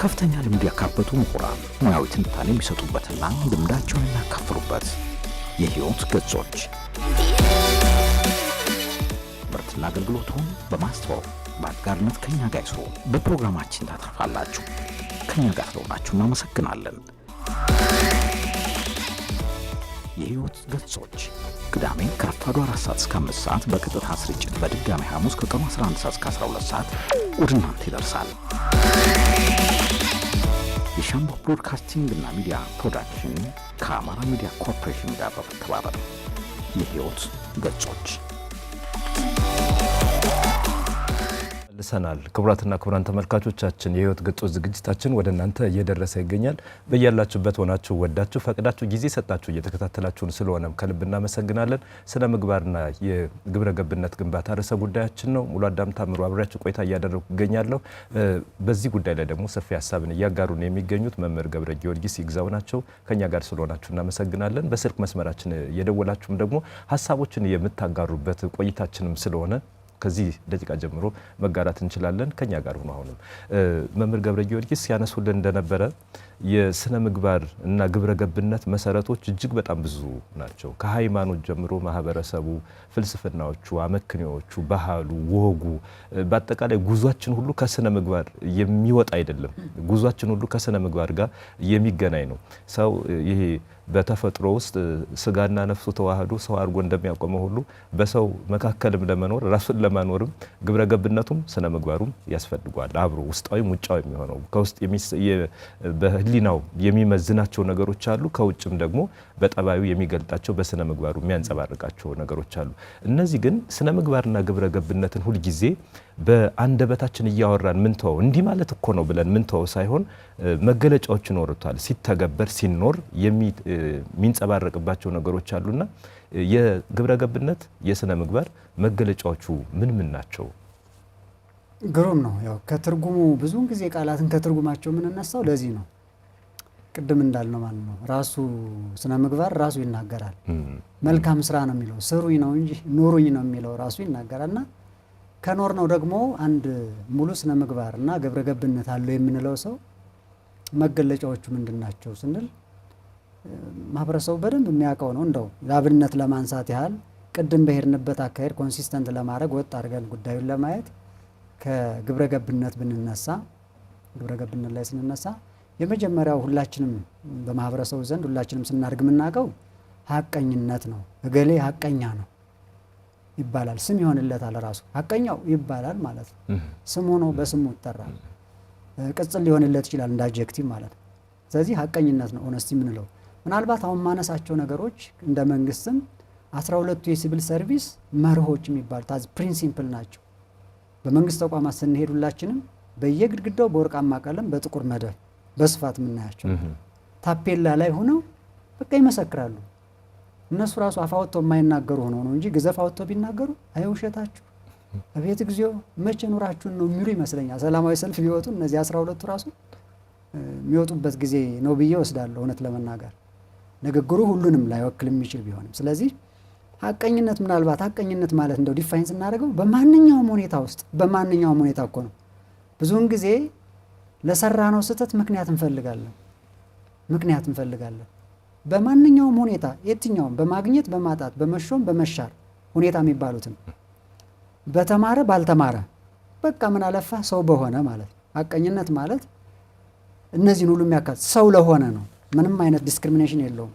ከፍተኛ ልምድ ያካበቱ ምሁራን ሙያዊ ትንታኔ የሚሰጡበትና ልምዳቸውን የሚያካፍሉበት የህይወት ገጾች ምርትና አገልግሎቱን በማስተዋወቅ በአጋርነት ከኛ ጋር ይስሩ። በፕሮግራማችን ታተርፋላችሁ። ከኛ ጋር ስለሆናችሁ እናመሰግናለን። የህይወት ገጾች ቅዳሜ ከረፋዱ 4 ሰዓት እስከ 5 ሰዓት በቀጥታ ስርጭት፣ በድጋሚ ሐሙስ ከቀኑ 11 ሰዓት እስከ 12 ሰዓት ወደ እናንተ ይደርሳል። የሻምቦ ብሮድካስቲንግ እና ሚዲያ ፕሮዳክሽን ከአማራ ሚዲያ ኮርፖሬሽን ጋር በመተባበር የህይወት ገጾች ልሰናል። ክቡራትና ክቡራን ተመልካቾቻችን የህይወት ገጾች ዝግጅታችን ወደ እናንተ እየደረሰ ይገኛል። በያላችሁበት ሆናችሁ ወዳችሁ ፈቅዳችሁ ጊዜ ሰጣችሁ እየተከታተላችሁን ስለሆነም ከልብ እናመሰግናለን። ስነ ምግባርና የግብረ ገብነት ግንባታ ርዕሰ ጉዳያችን ነው። ሙሉ አዳም ታምሩ አብሬያችሁ ቆይታ እያደረጉ ይገኛለሁ። በዚህ ጉዳይ ላይ ደግሞ ሰፊ ሀሳብን እያጋሩን የሚገኙት መምህር ገብረ ጊዮርጊስ ይግዛው ናቸው። ከኛ ጋር ስለሆናችሁ እናመሰግናለን። በስልክ መስመራችን የደወላችሁም ደግሞ ሀሳቦችን የምታጋሩበት ቆይታችንም ስለሆነ ከዚህ ደቂቃ ጀምሮ መጋራት እንችላለን። ከኛ ጋር ሆኖ አሁንም መምህር ገብረ ጊዮርጊስ ያነሱልን እንደነበረ የስነ ምግባር እና ግብረ ገብነት መሰረቶች እጅግ በጣም ብዙ ናቸው። ከሃይማኖት ጀምሮ ማህበረሰቡ፣ ፍልስፍናዎቹ፣ አመክንዮዎቹ፣ ባህሉ፣ ወጉ፣ በአጠቃላይ ጉዟችን ሁሉ ከስነ ምግባር የሚወጣ አይደለም። ጉዟችን ሁሉ ከስነ ምግባር ጋር የሚገናኝ ነው። ሰው ይሄ በተፈጥሮ ውስጥ ስጋና ነፍሱ ተዋህዶ ሰው አድርጎ እንደሚያቆመው ሁሉ በሰው መካከልም ለመኖር ራሱን ለማኖርም ግብረ ገብነቱም ስነ ምግባሩም ያስፈልጓል። አብሮ ውስጣዊም ውጫዊ የሚሆነው ከውስጥ በህሊናው የሚመዝናቸው ነገሮች አሉ፣ ከውጭም ደግሞ በጠባዩ የሚገልጣቸው በስነ ምግባሩ የሚያንጸባርቃቸው ነገሮች አሉ። እነዚህ ግን ስነ ምግባርና ግብረ ገብነትን ሁልጊዜ በአንደበታችን እያወራን ምንተው እንዲህ ማለት እኮ ነው ብለን ምንተው ሳይሆን መገለጫዎች ይኖሩታል። ሲተገበር ሲኖር የሚንጸባረቅባቸው ነገሮች አሉና የግብረ ገብነት የስነ ምግባር መገለጫዎቹ ምን ምን ናቸው? ግሩም ነው። ያው ከትርጉሙ ብዙውን ጊዜ ቃላትን ከትርጉማቸው የምንነሳው ለዚህ ነው። ቅድም እንዳልነው ማለት ነው ራሱ ስነ ምግባር ራሱ ይናገራል። መልካም ስራ ነው የሚለው፣ ስሩኝ ነው እንጂ ኑሩኝ ነው የሚለው ራሱ ይናገራልና ከኖር ነው ደግሞ አንድ ሙሉ ስነ ምግባር እና ግብረ ገብነት አለው የምንለው ሰው መገለጫዎቹ ምንድናቸው ስንል ማህበረሰቡ በደንብ የሚያውቀው ነው። እንደው ለአብነት ለማንሳት ያህል ቅድም በሄድንበት አካሄድ ኮንሲስተንት ለማድረግ ወጥ አድርገን ጉዳዩን ለማየት ከግብረ ገብነት ብንነሳ ግብረ ገብነት ላይ ስንነሳ የመጀመሪያው ሁላችንም በማህበረሰቡ ዘንድ ሁላችንም ስናድግ የምናውቀው ሀቀኝነት ነው። እገሌ ሀቀኛ ነው ይባላል። ስም ይሆንለታል፣ ራሱ ሀቀኛው ይባላል ማለት ነው። ስም ሆኖ በስሙ ይጠራል። ቅጽል ሊሆንለት ይችላል እንደ አድጀክቲቭ ማለት ነው። ስለዚህ ሀቀኝነት ነው ኦነስቲ የምንለው። ምናልባት አሁን ማነሳቸው ነገሮች እንደ መንግስትም 12ቱ የሲቪል ሰርቪስ መርሆች የሚባሉት ፕሪንሲፕል ናቸው። በመንግስት ተቋማት ስንሄድ ሁላችንም በየግድግዳው በወርቃማ ቀለም በጥቁር መደብ በስፋት የምናያቸው ታፔላ ላይ ሆነው በቃ ይመሰክራሉ። እነሱ ራሱ አፋውተው የማይናገሩ ሆነው ነው እንጂ ግዘፍ አውጥተው ቢናገሩ አይ ውሸታችሁ አቤት እግዚኦ መቼ ኑራችሁን ነው የሚሉ ይመስለኛል። ሰላማዊ ሰልፍ ቢወጡ እነዚህ 12ቱ ራሱ የሚወጡበት ጊዜ ነው ብዬ ወስዳለሁ። እውነት ለመናገር ንግግሩ ሁሉንም ላይወክል የሚችል ቢሆንም፣ ስለዚህ ሀቀኝነት ምናልባት ሀቀኝነት ማለት እንደው ዲፋይን ስናደርገው በማንኛውም ሁኔታ ውስጥ በማንኛውም ሁኔታ እኮ ነው። ብዙውን ጊዜ ለሰራነው ስህተት ምክንያት እንፈልጋለን። በማንኛውም ሁኔታ የትኛውም በማግኘት በማጣት በመሾም በመሻር ሁኔታ የሚባሉትን በተማረ ባልተማረ በቃ ምን አለፋ ሰው በሆነ ማለት ነው። ሀቀኝነት ማለት እነዚህን ሁሉ የሚያካትት ሰው ለሆነ ነው። ምንም አይነት ዲስክሪሚኔሽን የለውም።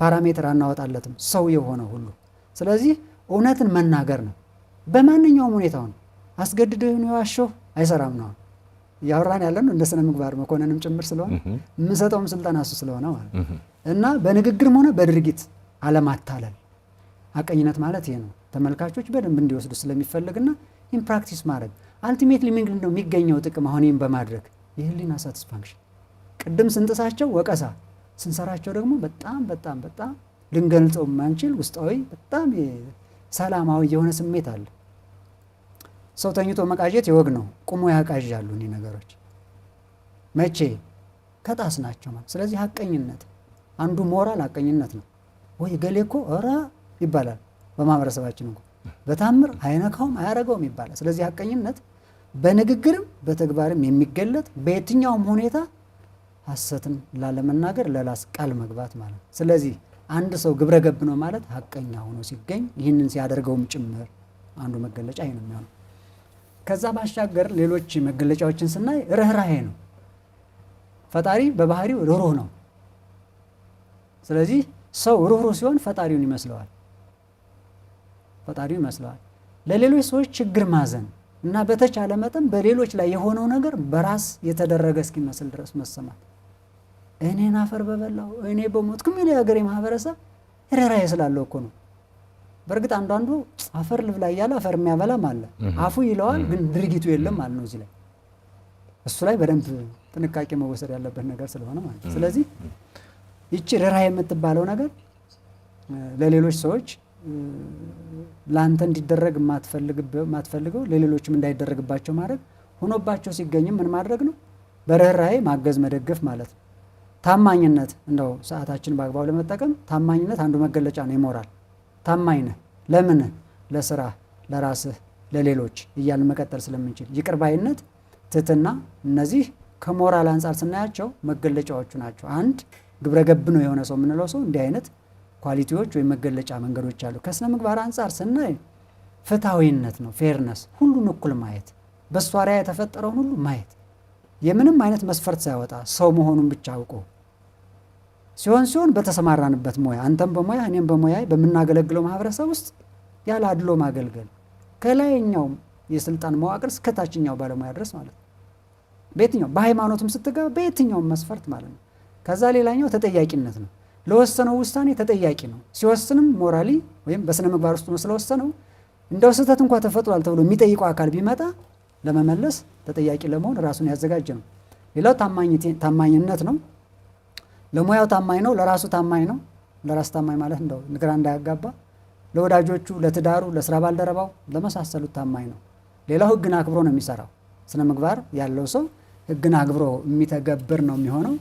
ፓራሜትር አናወጣለትም ሰው የሆነ ሁሉ። ስለዚህ እውነትን መናገር ነው በማንኛውም ሁኔታው ነው። አስገድደው ነው የዋሸው አይሰራም ነው ያወራን ያለን እንደ ስነ ምግባር መኮንንም ጭምር ስለሆነ የምንሰጠውም ስልጠና እሱ ስለሆነ ማለት እና በንግግርም ሆነ በድርጊት አለማታለል ሀቀኝነት ማለት ይሄ ነው። ተመልካቾች በደንብ እንዲወስዱ ስለሚፈልግና ኢን ፕራክቲስ ማድረግ አልቲሜትሊ ምንድን ነው የሚገኘው ጥቅም አሁን ይህን በማድረግ የህሊና ሳቲስፋክሽን፣ ቅድም ስንጥሳቸው ወቀሳ ስንሰራቸው ደግሞ በጣም ልንገልጸው የማንችል ውስጣዊ በጣም ሰላማዊ የሆነ ስሜት አለ። ሰው ተኝቶ መቃዠት የወግ ነው። ቁሞ ያቃዣሉ እኒህ ነገሮች መቼ ከጣስ ናቸው ማለት። ስለዚህ ሀቀኝነት አንዱ ሞራል ሀቀኝነት ነው። ወይ ገሌ እኮ ኧረ ይባላል በማህበረሰባችን እንኳ በታምር አይነካውም አያረገውም ይባላል። ስለዚህ ሀቀኝነት በንግግርም በተግባርም የሚገለጥ በየትኛውም ሁኔታ ሐሰትን ላለመናገር ለራስ ቃል መግባት ማለት። ስለዚህ አንድ ሰው ግብረ ገብ ነው ማለት ሀቀኛ ሆኖ ሲገኝ ይህንን ሲያደርገውም ጭምር አንዱ መገለጫ ይሄ ነው የሚሆነው። ከዛ ባሻገር ሌሎች መገለጫዎችን ስናይ ርህራሄ ነው። ፈጣሪ በባህሪው ርህሩህ ነው። ስለዚህ ሰው ርህሩህ ሲሆን ፈጣሪውን ይመስለዋል። ለሌሎች ሰዎች ችግር ማዘን እና በተቻለ መጠን በሌሎች ላይ የሆነው ነገር በራስ የተደረገ እስኪመስል ድረስ መሰማት። እኔን አፈር በበላው እኔ በሞትኩ ምን የሀገሬ ማህበረሰብ ርህራሄ ስላለው እኮ ነው። በእርግጥ አንዳንዱ አፈር ልብላ እያለ አፈር የሚያበላም አለ። አፉ ይለዋል ግን ድርጊቱ የለም ማለት ነው። እዚህ ላይ እሱ ላይ በደንብ ጥንቃቄ መወሰድ ያለበት ነገር ስለሆነ ማለት ነው። ስለዚህ ይቺ ርህራሄ የምትባለው ነገር ለሌሎች ሰዎች ላንተ እንዲደረግ ማትፈልገው ለሌሎችም እንዳይደረግባቸው ማድረግ ሆኖባቸው ሲገኝም ምን ማድረግ ነው? በርህራሄ ማገዝ መደገፍ ማለት ነው። ታማኝነት እንደው ሰዓታችን በአግባቡ ለመጠቀም ታማኝነት አንዱ መገለጫ ነው። ይሞራል ታማኝ ነህ ለምን? ለስራ፣ ለራስህ፣ ለሌሎች እያልን መቀጠል ስለምንችል። ይቅር ባይነት፣ ትህትና፣ እነዚህ ከሞራል አንጻር ስናያቸው መገለጫዎቹ ናቸው። አንድ ግብረ ገብ ነው የሆነ ሰው የምንለው ሰው እንዲህ አይነት ኳሊቲዎች ወይም መገለጫ መንገዶች አሉ። ከስነ ምግባር አንጻር ስናይ ፍትሐዊነት ነው፣ ፌርነስ፣ ሁሉን እኩል ማየት፣ በእሷ ላይ የተፈጠረውን ሁሉ ማየት፣ የምንም አይነት መስፈርት ሳያወጣ ሰው መሆኑን ብቻ አውቆ ሲሆን በተሰማራንበት ሙያ አንተም በሙያ እኔም በሙያ በምናገለግለው ማህበረሰብ ውስጥ ያለ አድሎ ማገልገል ከላይኛው የስልጣን መዋቅር እስከ ታችኛው ባለሙያ ድረስ ማለት ነው። በየትኛው በሃይማኖትም ስትገባ በየትኛውም መስፈርት ማለት ነው። ከዛ ሌላኛው ተጠያቂነት ነው። ለወሰነው ውሳኔ ተጠያቂ ነው። ሲወስንም ሞራሊ ወይም በስነ ምግባር ውስጥ ነው ስለወሰነው እንደው ስህተት እንኳን ተፈጥሯል ተብሎ የሚጠይቀው አካል ቢመጣ ለመመለስ ተጠያቂ ለመሆን ራሱን ያዘጋጀ ነው። ሌላው ታማኝነት ነው። ለሙያው ታማኝ ነው፣ ለራሱ ታማኝ ነው። ለራስ ታማኝ ማለት እንደው ንግራ እንዳያጋባ ለወዳጆቹ፣ ለትዳሩ፣ ለስራ ባልደረባው፣ ለመሳሰሉት ታማኝ ነው። ሌላው ህግን አክብሮ ነው የሚሰራው። ስነ ምግባር ያለው ሰው ህግን አክብሮ የሚተገብር ነው የሚሆነው።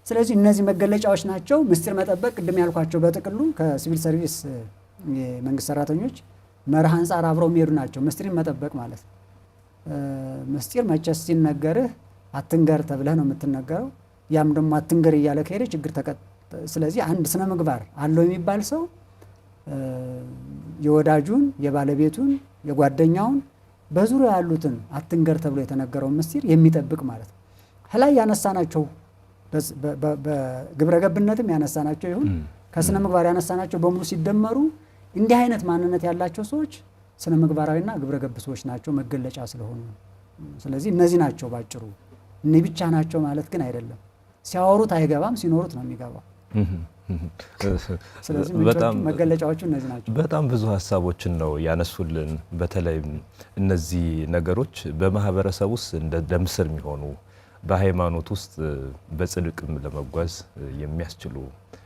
ስለዚህ እነዚህ መገለጫዎች ናቸው። ምስጢር መጠበቅ ቅድም ያልኳቸው በጥቅሉ ከሲቪል ሰርቪስ የመንግስት ሰራተኞች መርህ አንጻር አብረው የሚሄዱ ናቸው። ምስጢርን መጠበቅ ማለት ምስጢር መቼስ ሲነገርህ አትንገር ተብለህ ነው የምትነገረው። ያም ደግሞ አትንገር እያለ ከሄደ ችግር ስለዚህ አንድ ስነ ምግባር አለው የሚባል ሰው የወዳጁን፣ የባለቤቱን፣ የጓደኛውን በዙሪያ ያሉትን አትንገር ተብሎ የተነገረውን ምስጢር የሚጠብቅ ማለት ነው። ከላይ ያነሳናቸው በግብረ ገብነትም ያነሳናቸው ይሁን ከስነ ምግባር ያነሳናቸው በሙሉ ሲደመሩ እንዲህ አይነት ማንነት ያላቸው ሰዎች ስነ ምግባራዊና ግብረ ገብ ሰዎች ናቸው መገለጫ ስለሆኑ። ስለዚህ እነዚህ ናቸው ባጭሩ። እነዚህ ብቻ ናቸው ማለት ግን አይደለም። ሲያወሩት አይገባም፣ ሲኖሩት ነው የሚገባው። ስለዚህ መገለጫዎቹ እነዚህ ናቸው። በጣም ብዙ ሀሳቦችን ነው ያነሱልን። በተለይ እነዚህ ነገሮች በማህበረሰብ ውስጥ እንደ ደም ስር የሚሆኑ በሃይማኖት ውስጥ በጽድቅም ለመጓዝ የሚያስችሉ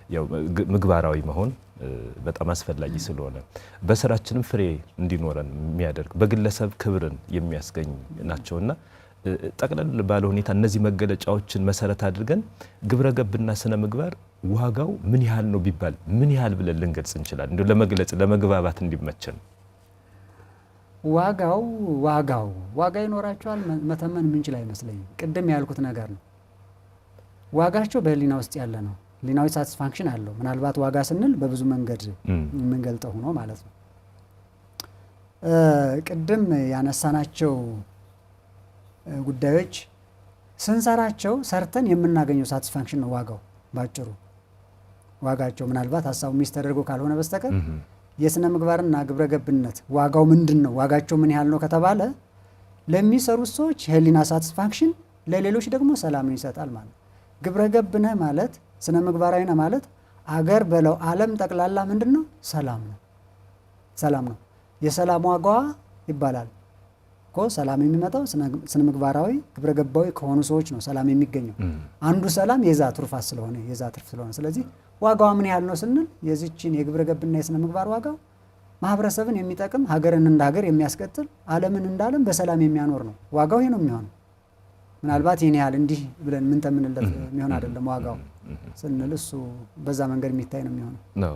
ያው ምግባራዊ መሆን በጣም አስፈላጊ ስለሆነ በስራችንም ፍሬ እንዲኖረን የሚያደርግ በግለሰብ ክብርን የሚያስገኝ ናቸውና ጠቅለል ባለ ሁኔታ እነዚህ መገለጫዎችን መሰረት አድርገን ግብረ ገብና ስነ ምግባር ዋጋው ምን ያህል ነው ቢባል ምን ያህል ብለን ልንገልጽ እንችላለን? እንደው ለመግለጽ ለመግባባት እንዲመቸን ዋጋ ይኖራቸዋል መተመን የምንችል አይመስለኝም። ቅድም ያልኩት ነገር ነው። ዋጋቸው በህሊና ውስጥ ያለ ነው። ህሊናዊ ሳቲስፋክሽን አለው። ምናልባት ዋጋ ስንል በብዙ መንገድ የምንገልጠው ሆኖ ማለት ነው። ቅድም ያነሳናቸው ጉዳዮች ስንሰራቸው ሰርተን የምናገኘው ሳቲስፋክሽን ነው ዋጋው። ባጭሩ ዋጋቸው ምናልባት ሀሳቡ ሚስ ተደርጎ ካልሆነ በስተቀር የስነ ምግባርና ግብረ ገብነት ዋጋው ምንድን ነው፣ ዋጋቸው ምን ያህል ነው ከተባለ ለሚሰሩት ሰዎች ህሊና ሳቲስፋክሽን፣ ለሌሎች ደግሞ ሰላምን ይሰጣል ማለት። ግብረ ገብነህ ማለት ስነ ምግባራዊ ነህ ማለት አገር በለው ዓለም ጠቅላላ ምንድን ነው? ሰላም ነው። ሰላም ነው። የሰላም ዋጋዋ ይባላል እኮ። ሰላም የሚመጣው ስነ ምግባራዊ ግብረ ገባዊ ከሆኑ ሰዎች ነው ሰላም የሚገኘው። አንዱ ሰላም የዛ ትሩፋት ስለሆነ የዛ ትርፍ ስለሆነ፣ ስለዚህ ዋጋዋ ምን ያህል ነው ስንል የዚችን የግብረ ገብና የስነ ምግባር ዋጋው ማህበረሰብን የሚጠቅም ሀገርን እንደ ሀገር የሚያስቀጥል ዓለምን እንደ ዓለም በሰላም የሚያኖር ነው። ዋጋው ይሄ ነው የሚሆነው። ምናልባት ይህን ያህል እንዲህ ብለን ምን ተምንለት የሚሆን አይደለም። ዋጋው ስንል እሱ በዛ መንገድ የሚታይ ነው የሚሆነው ነው።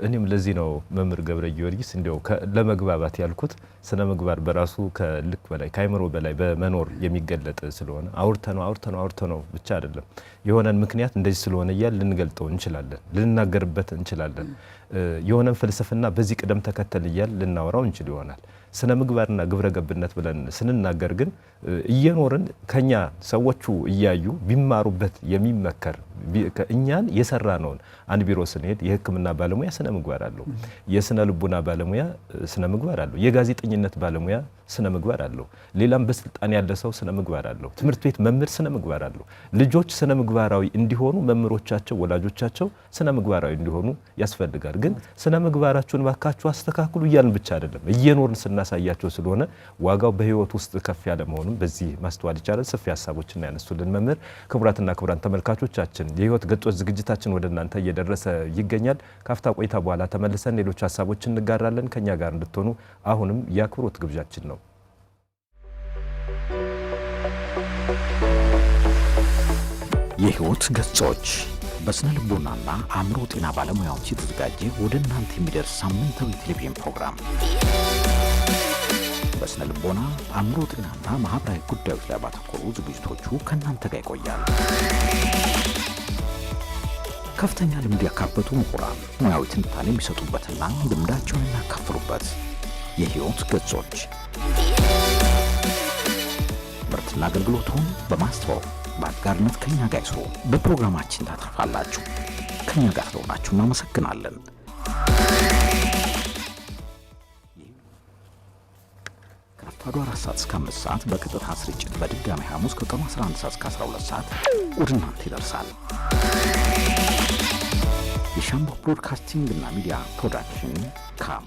እኔም ለዚህ ነው መምህር ገብረ ጊዮርጊስ እንዲያው ለመግባባት ያልኩት ስነ ምግባር በራሱ ከልክ በላይ ከአይምሮ በላይ በመኖር የሚገለጥ ስለሆነ አውርተነው ብቻ አይደለም። የሆነን ምክንያት እንደዚህ ስለሆነ እያል ልንገልጠው እንችላለን፣ ልንናገርበት እንችላለን። የሆነን ፍልስፍና በዚህ ቅደም ተከተል እያል ልናወራው እንችል ይሆናል። ስነ ምግባርና ግብረ ገብነት ብለን ስንናገር ግን እየኖርን ከኛ ሰዎቹ እያዩ ቢማሩበት የሚመከር እኛን የሰራ ነውን። አንድ ቢሮ ስንሄድ የሕክምና ባለሙያ ስነ ምግባር አለው፣ የስነ ልቡና ባለሙያ ስነ ምግባር አለው፣ የጋዜጠኝነት ባለሙያ ስነ ምግባር አለው፣ ሌላም በስልጣን ያለ ሰው ስነ ምግባር አለው፣ ትምህርት ቤት መምህር ስነ ምግባር አለው። ልጆች ስነ ምግባራዊ እንዲሆኑ መምህሮቻቸው፣ ወላጆቻቸው ስነ ምግባራዊ እንዲሆኑ ያስፈልጋል። ግን ስነ ምግባራችሁን ባካችሁ አስተካክሉ እያልን ብቻ አይደለም እየኖርን ስናሳያቸው ስለሆነ ዋጋው በህይወት ውስጥ ከፍ ያለ መሆኑን በዚህ ማስተዋል ይቻላል። ሰፊ ሀሳቦችን ያነሱልን መምህር። ክቡራትና ክቡራን ተመልካቾቻችን የህይወት ገጾች ዝግጅታችን ወደ እናንተ እየደረሰ ይገኛል። ካፍታ ቆይታ በኋላ ተመልሰን ሌሎች ሀሳቦችን እንጋራለን። ከኛ ጋር እንድትሆኑ አሁንም የአክብሮት ግብዣችን ነው። የህይወት ገጾች በስነ ልቦናና አእምሮ ጤና ባለሙያዎች የተዘጋጀ ወደ እናንተ የሚደርስ ሳምንታዊ ቴሌቪዥን ፕሮግራም በስነ ልቦና አእምሮ ጤናና ማህበራዊ ጉዳዮች ላይ ባተኮሩ ዝግጅቶቹ ከእናንተ ጋር ይቆያል። ከፍተኛ ልምድ ያካበቱ ምሁራን ሙያዊ ትንታኔ የሚሰጡበትና ልምዳቸውን የሚያካፍሉበት የህይወት ገጾች ምርትና አገልግሎቱን በማስተዋወቅ በአጋርነት ከኛ ጋር ይስሩ። በፕሮግራማችን ታተርፋላችሁ። ከኛ ጋር ስለሆናችሁ እናመሰግናለን። ከረፋዱ 4 ሰዓት እስከ 5 ሰዓት በቀጥታ ስርጭት በድጋሚ ሐሙስ ከቀኑ 11 ሰዓት እስከ 12 ሰዓት ወደ እናንተ ይደርሳል። የሻምቦ ብሮድካስቲንግ እና ሚዲያ ፕሮዳክሽን ካማ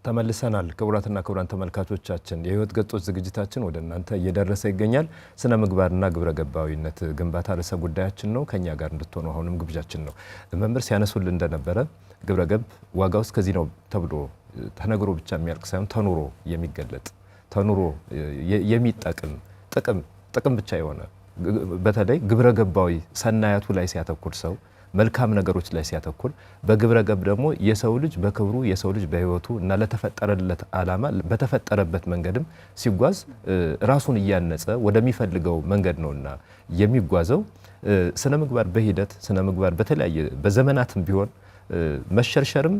ተመልሰናል። ክቡራትና ክቡራን ተመልካቾቻችን የህይወት ገጾች ዝግጅታችን ወደ እናንተ እየደረሰ ይገኛል። ስነ ምግባርና ግብረ ገባዊነት ግንባታ ርዕሰ ጉዳያችን ነው። ከኛ ጋር እንድትሆኑ አሁንም ግብዣችን ነው። መምህር ሲያነሱልን እንደነበረ ግብረ ገብ ዋጋው እስከዚህ ነው ተብሎ ተነግሮ ብቻ የሚያልቅ ሳይሆን ተኑሮ የሚገለጥ ተኑሮ የሚጠቅም ጥቅም ብቻ የሆነ በተለይ ግብረ ገባዊ ሰናያቱ ላይ ሲያተኩር ሰው መልካም ነገሮች ላይ ሲያተኩር በግብረ ገብ ደግሞ የሰው ልጅ በክብሩ የሰው ልጅ በህይወቱ እና ለተፈጠረለት ዓላማ በተፈጠረበት መንገድም ሲጓዝ ራሱን እያነጸ ወደሚፈልገው መንገድ ነውና የሚጓዘው። ስነ ምግባር በሂደት ስነ ምግባር በተለያየ በዘመናትም ቢሆን መሸርሸርም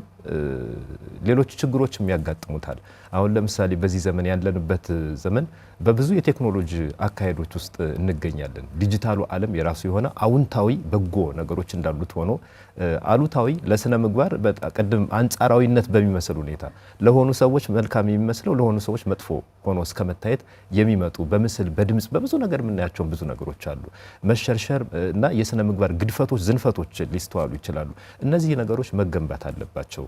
ሌሎች ችግሮችም ያጋጥሙታል። አሁን ለምሳሌ በዚህ ዘመን ያለንበት ዘመን በብዙ የቴክኖሎጂ አካሄዶች ውስጥ እንገኛለን። ዲጂታሉ ዓለም የራሱ የሆነ አውንታዊ በጎ ነገሮች እንዳሉት ሆኖ አሉታዊ ለስነ ምግባር ቅድም አንጻራዊነት በሚመስል ሁኔታ ለሆኑ ሰዎች መልካም የሚመስለው ለሆኑ ሰዎች መጥፎ ሆኖ እስከመታየት የሚመጡ በምስል በድምጽ በብዙ ነገር የምናያቸው ብዙ ነገሮች አሉ። መሸርሸር እና የስነ ምግባር ግድፈቶች፣ ዝንፈቶች ሊስተዋሉ ይችላሉ። እነዚህ ነገሮች መገንባት አለባቸው።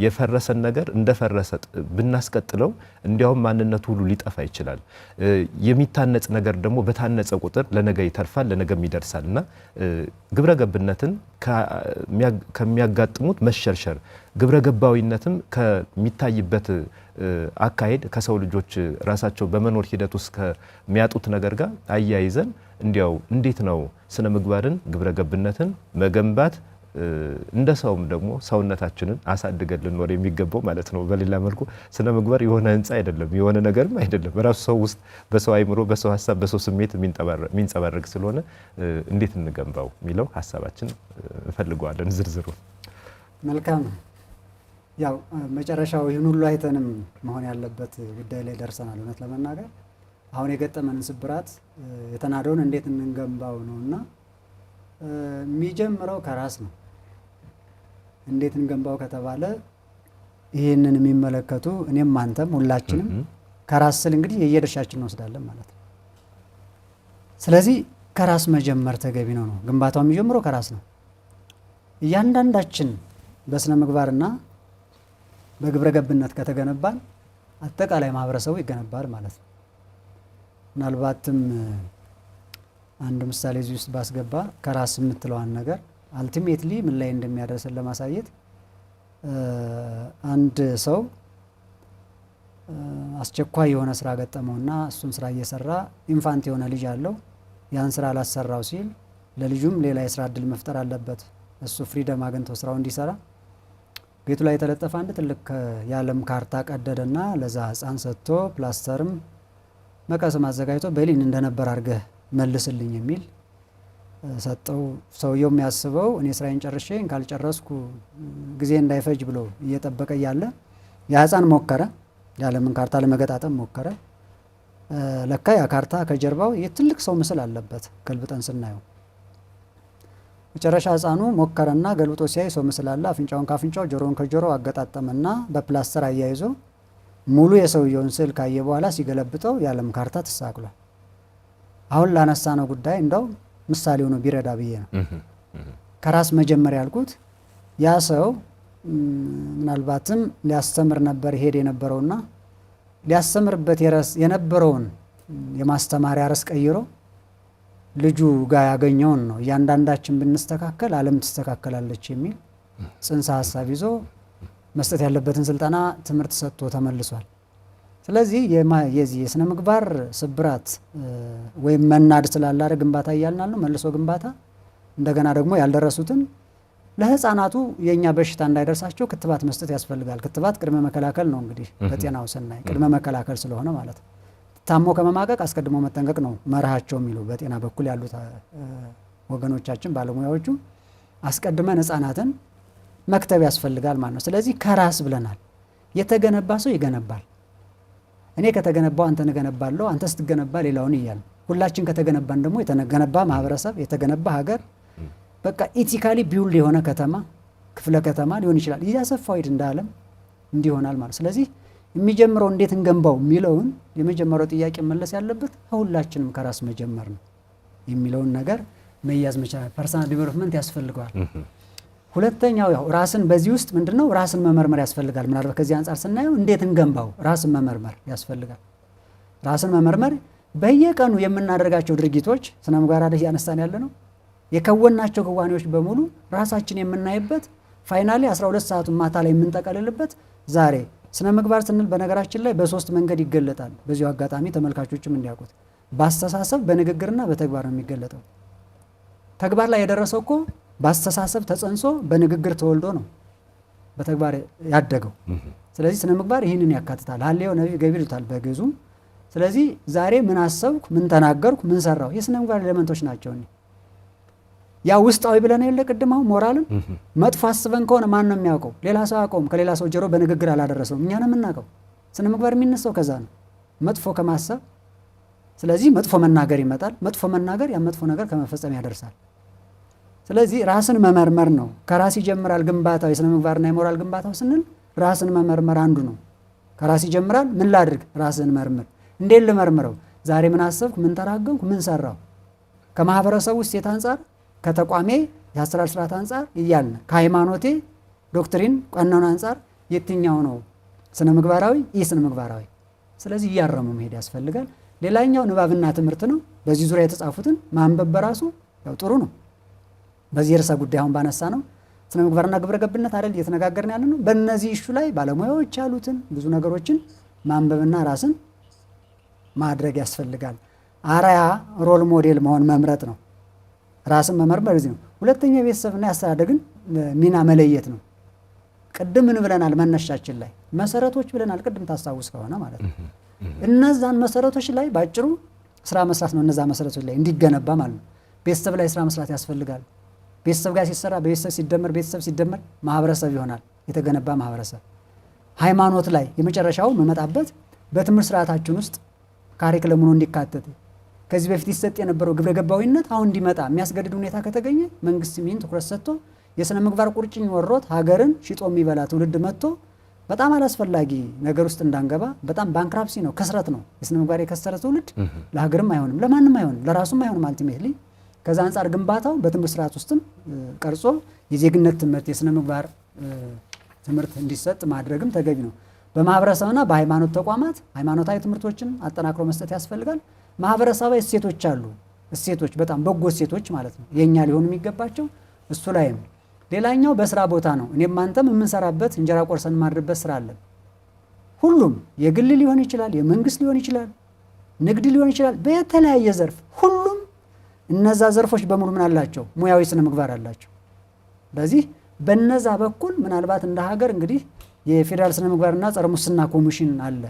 የፈረሰን ነገር እንደፈረሰ ብናስቀጥለው እንዲያውም ማንነቱ ሁሉ ሊጠፋ ይችላል። የሚታነጽ ነገር ደግሞ በታነጸ ቁጥር ለነገ ይተርፋል፣ ለነገም ይደርሳል እና ግብረ ገብነትን ከሚያጋጥሙት መሸርሸር ግብረ ገባዊነትም ከሚታይበት አካሄድ ከሰው ልጆች ራሳቸው በመኖር ሂደት ውስጥ ከሚያጡት ነገር ጋር አያይዘን እንዲያው እንዴት ነው ስነ ምግባርን ግብረ ገብነትን መገንባት እንደ ሰውም ደግሞ ሰውነታችንን አሳድገን ልንኖር የሚገባው ማለት ነው። በሌላ መልኩ ስነ ምግባር የሆነ ህንፃ አይደለም፣ የሆነ ነገርም አይደለም። በራሱ ሰው ውስጥ በሰው አይምሮ፣ በሰው ሀሳብ፣ በሰው ስሜት የሚንጸባረቅ ስለሆነ እንዴት እንገንባው የሚለው ሀሳባችን እንፈልገዋለን። ዝርዝሩ መልካም። ያው መጨረሻው ይህን ሁሉ አይተንም መሆን ያለበት ጉዳይ ላይ ደርሰናል። እውነት ለመናገር አሁን የገጠመንን ስብራት የተናደውን እንዴት እንገንባው ነውና የሚጀምረው ከራስ ነው። እንዴት እንገንባው ከተባለ ይህንን የሚመለከቱ እኔም አንተም ሁላችንም ከራስ ስል እንግዲህ የየድርሻችን እንወስዳለን ማለት ነው። ስለዚህ ከራስ መጀመር ተገቢ ነው። ግንባታው የሚጀምረው ከራስ ነው። እያንዳንዳችን በስነ ምግባርና በግብረ ገብነት ከተገነባን አጠቃላይ ማህበረሰቡ ይገነባል ማለት ነው። ምናልባትም አንድ ምሳሌ እዚህ ውስጥ ባስገባ ከራስ የምትለዋን ነገር አልቲሜትሊ ምን ላይ እንደሚያደርሰን ለማሳየት አንድ ሰው አስቸኳይ የሆነ ስራ ገጠመውና እሱን ስራ እየሰራ ኢንፋንት የሆነ ልጅ አለው። ያን ስራ ላሰራው ሲል ለልጁም ሌላ የስራ እድል መፍጠር አለበት። እሱ ፍሪደም አግኝቶ ስራው እንዲሰራ ቤቱ ላይ የተለጠፈ አንድ ትልቅ የዓለም ካርታ ቀደደና ለዛ ህፃን ሰጥቶ ፕላስተርም መቀስም አዘጋጅቶ በሊን እንደነበር አድርገህ መልስልኝ የሚል ሰጠው። ሰውየው የሚያስበው እኔ ስራዬን ጨርሼ ካልጨረስኩ ጊዜ እንዳይፈጅ ብሎ እየጠበቀ እያለ የህፃን ሞከረ፣ የዓለምን ካርታ ለመገጣጠም ሞከረ። ለካ ያ ካርታ ከጀርባው የትልቅ ሰው ምስል አለበት። ገልብጠን ስናየው መጨረሻ ህፃኑ ሞከረና ገልብጦ ሲያይ ሰው ምስል አለ። አፍንጫውን ካፍንጫው ጆሮውን ከጆሮ አገጣጠመና በፕላስተር አያይዞ ሙሉ የሰውየውን ስዕል ካየ በኋላ ሲገለብጠው የዓለም ካርታ ተሳክሏል። አሁን ላነሳ ነው ጉዳይ እንደው ምሳሌው ነው ቢረዳ ብዬ ነው። ከራስ መጀመሪያ ያልኩት ያ ሰው ምናልባትም ሊያስተምር ነበር ሄድ የነበረውና ሊያስተምርበት የነበረውን የማስተማሪያ ርዕስ ቀይሮ ልጁ ጋር ያገኘውን ነው እያንዳንዳችን ብንስተካከል ዓለም ትስተካከላለች የሚል ጽንሰ ሀሳብ ይዞ መስጠት ያለበትን ስልጠና ትምህርት ሰጥቶ ተመልሷል። ስለዚህ የዚህ የስነ ምግባር ስብራት ወይም መናድ ስላላረ ግንባታ እያልናል ነው መልሶ ግንባታ። እንደገና ደግሞ ያልደረሱትን ለህፃናቱ የኛ በሽታ እንዳይደርሳቸው ክትባት መስጠት ያስፈልጋል። ክትባት ቅድመ መከላከል ነው እንግዲህ በጤናው ስናይ ቅድመ መከላከል ስለሆነ ማለት ነው። ታሞ ከመማቀቅ አስቀድሞ መጠንቀቅ ነው መርሃቸው የሚሉ በጤና በኩል ያሉት ወገኖቻችን ባለሙያዎቹ አስቀድመን ህፃናትን መክተብ ያስፈልጋል ማለት ነው። ስለዚህ ከራስ ብለናል። የተገነባ ሰው ይገነባል። እኔ ከተገነባው አንተን እገነባለሁ፣ አንተ ስትገነባ ሌላውን እያል ሁላችን ከተገነባን ደግሞ የተገነባ ማህበረሰብ የተገነባ ሀገር በቃ ኢቲካሊ ቢውልድ የሆነ ከተማ ክፍለ ከተማ ሊሆን ይችላል። እያሰፋው ሄድ እንደ ዓለም እንዲሆናል ማለት። ስለዚህ የሚጀምረው እንዴት እንገንባው የሚለውን የመጀመሪያው ጥያቄ መለስ ያለበት ሁላችንም ከራስ መጀመር ነው የሚለውን ነገር መያዝ መቻል ፐርሰናል ዲቨሎፕመንት ያስፈልገዋል። ሁለተኛው ያው ራስን በዚህ ውስጥ ምንድነው ራስን መመርመር ያስፈልጋል። ምናልባት ከዚህ አንፃር ስናየው እንዴት እንገንባው ራስን መመርመር ያስፈልጋል። ራስን መመርመር በየቀኑ የምናደርጋቸው ድርጊቶች ስነ ምግባር ላይ ያነሳን ያለ ነው የከወናቸው ክዋኔዎች በሙሉ ራሳችን የምናይበት ፋይናሊ 12 ሰዓቱን ማታ ላይ የምንጠቀልልበት ዛሬ ስነ ምግባር ስንል በነገራችን ላይ በሶስት መንገድ ይገለጣል። በዚሁ አጋጣሚ ተመልካቾችም እንዲያውቁት በአስተሳሰብ በንግግርና በተግባር ነው የሚገለጠው። ተግባር ላይ የደረሰው እኮ በአስተሳሰብ ተጸንሶ በንግግር ተወልዶ ነው በተግባር ያደገው። ስለዚህ ስነ ምግባር ይህንን ያካትታል። ሀሌው ነቢይ ገቢር ይሉታል በግዙ። ስለዚህ ዛሬ ምን አሰብኩ፣ ምን ተናገርኩ፣ ምን ሰራው የስነ ምግባር ኤሌመንቶች ናቸው። ያ ውስጣዊ ብለን የለ ቅድም አሁን ሞራልን መጥፎ አስበን ከሆነ ማን ነው የሚያውቀው? ሌላ ሰው ያውቀውም። ከሌላ ሰው ጆሮ በንግግር አላደረሰውም። እኛ ነው የምናውቀው። ስነ ምግባር የሚነሳው ከዛ ነው፣ መጥፎ ከማሰብ። ስለዚህ መጥፎ መናገር ይመጣል። መጥፎ መናገር ያ መጥፎ ነገር ከመፈጸም ያደርሳል። ስለዚህ ራስን መመርመር ነው። ከራስ ይጀምራል ግንባታው። የስነ ምግባርና የሞራል ግንባታው ስንል ራስን መመርመር አንዱ ነው። ከራስ ይጀምራል። ምን ላድርግ? ራስን መርምር። እንዴት ልመርምረው? ዛሬ ምን አሰብኩ? ምን ተራገምኩ? ምን ሰራው? ከማህበረሰቡ እሴት አንጻር፣ ከተቋሜ የአሰራር ስርዓት አንጻር እያልን ከሃይማኖቴ ዶክትሪን ቀኖና አንጻር የትኛው ነው ስነ ምግባራዊ፣ ይህ ስነ ምግባራዊ? ስለዚህ እያረሙ መሄድ ያስፈልጋል። ሌላኛው ንባብና ትምህርት ነው። በዚህ ዙሪያ የተጻፉትን ማንበብ በራሱ ያው ጥሩ ነው። በዚህ ርዕሰ ጉዳይ አሁን ባነሳ ነው ስነ ምግባርና ግብረ ገብነት አይደል እየተነጋገርን ያለ ነው። በእነዚህ ኢሹ ላይ ባለሙያዎች ያሉትን ብዙ ነገሮችን ማንበብና ራስን ማድረግ ያስፈልጋል። አራያ ሮል ሞዴል መሆን መምረጥ ነው። ራስን መመርመር እዚህ ነው። ሁለተኛ የቤተሰብና ያስተዳደግን ሚና መለየት ነው። ቅድም ምን ብለናል? መነሻችን ላይ መሰረቶች ብለናል። ቅድም ታስታውስ ከሆነ ማለት ነው። እነዛን መሰረቶች ላይ ባጭሩ ስራ መስራት ነው። እነዛ መሰረቶች ላይ እንዲገነባ ማለት ነው። ቤተሰብ ላይ ስራ መስራት ያስፈልጋል። ቤተሰብ ጋር ሲሰራ ቤተሰብ ሲደመር ማህበረሰብ ይሆናል፣ የተገነባ ማህበረሰብ። ሃይማኖት ላይ የመጨረሻው መመጣበት በትምህርት ስርዓታችን ውስጥ ካሪክለም ሆኖ እንዲካተት ከዚህ በፊት ይሰጥ የነበረው ግብረ ገባዊነት አሁን እንዲመጣ የሚያስገድድ ሁኔታ ከተገኘ መንግስት ይህን ትኩረት ሰጥቶ የስነ ምግባር ቁርጭኝ ወሮት ሀገርን ሽጦ የሚበላ ትውልድ መጥቶ በጣም አላስፈላጊ ነገር ውስጥ እንዳንገባ። በጣም ባንክራፕሲ ነው፣ ክስረት ነው። የስነ ምግባር የከሰረ ትውልድ ለሀገርም አይሆንም፣ ለማንም አይሆንም፣ ለራሱም አይሆንም አልቲሜትሊ። ከዛ አንጻር ግንባታው በትምህርት ስርዓት ውስጥም ቀርጾ የዜግነት ትምህርት የስነ ምግባር ትምህርት እንዲሰጥ ማድረግም ተገቢ ነው። በማህበረሰብና በሃይማኖት ተቋማት ሃይማኖታዊ ትምህርቶችን አጠናክሮ መስጠት ያስፈልጋል። ማህበረሰባዊ እሴቶች አሉ፣ እሴቶች በጣም በጎ እሴቶች ማለት ነው፣ የኛ ሊሆኑ የሚገባቸው እሱ ላይም። ሌላኛው በስራ ቦታ ነው። እኔም አንተም የምንሰራበት እንጀራ ቆርሰን ማድርበት ስራ አለን። ሁሉም የግል ሊሆን ይችላል፣ የመንግስት ሊሆን ይችላል፣ ንግድ ሊሆን ይችላል፣ በተለያየ ዘርፍ ሁሉም እነዛ ዘርፎች በሙሉ ምን አላቸው? ሙያዊ ስነ ምግባር አላቸው። በዚህ በነዛ በኩል ምናልባት እንደ ሀገር እንግዲህ የፌዴራል ስነ ምግባርና ጸረ ሙስና ኮሚሽን አለ፣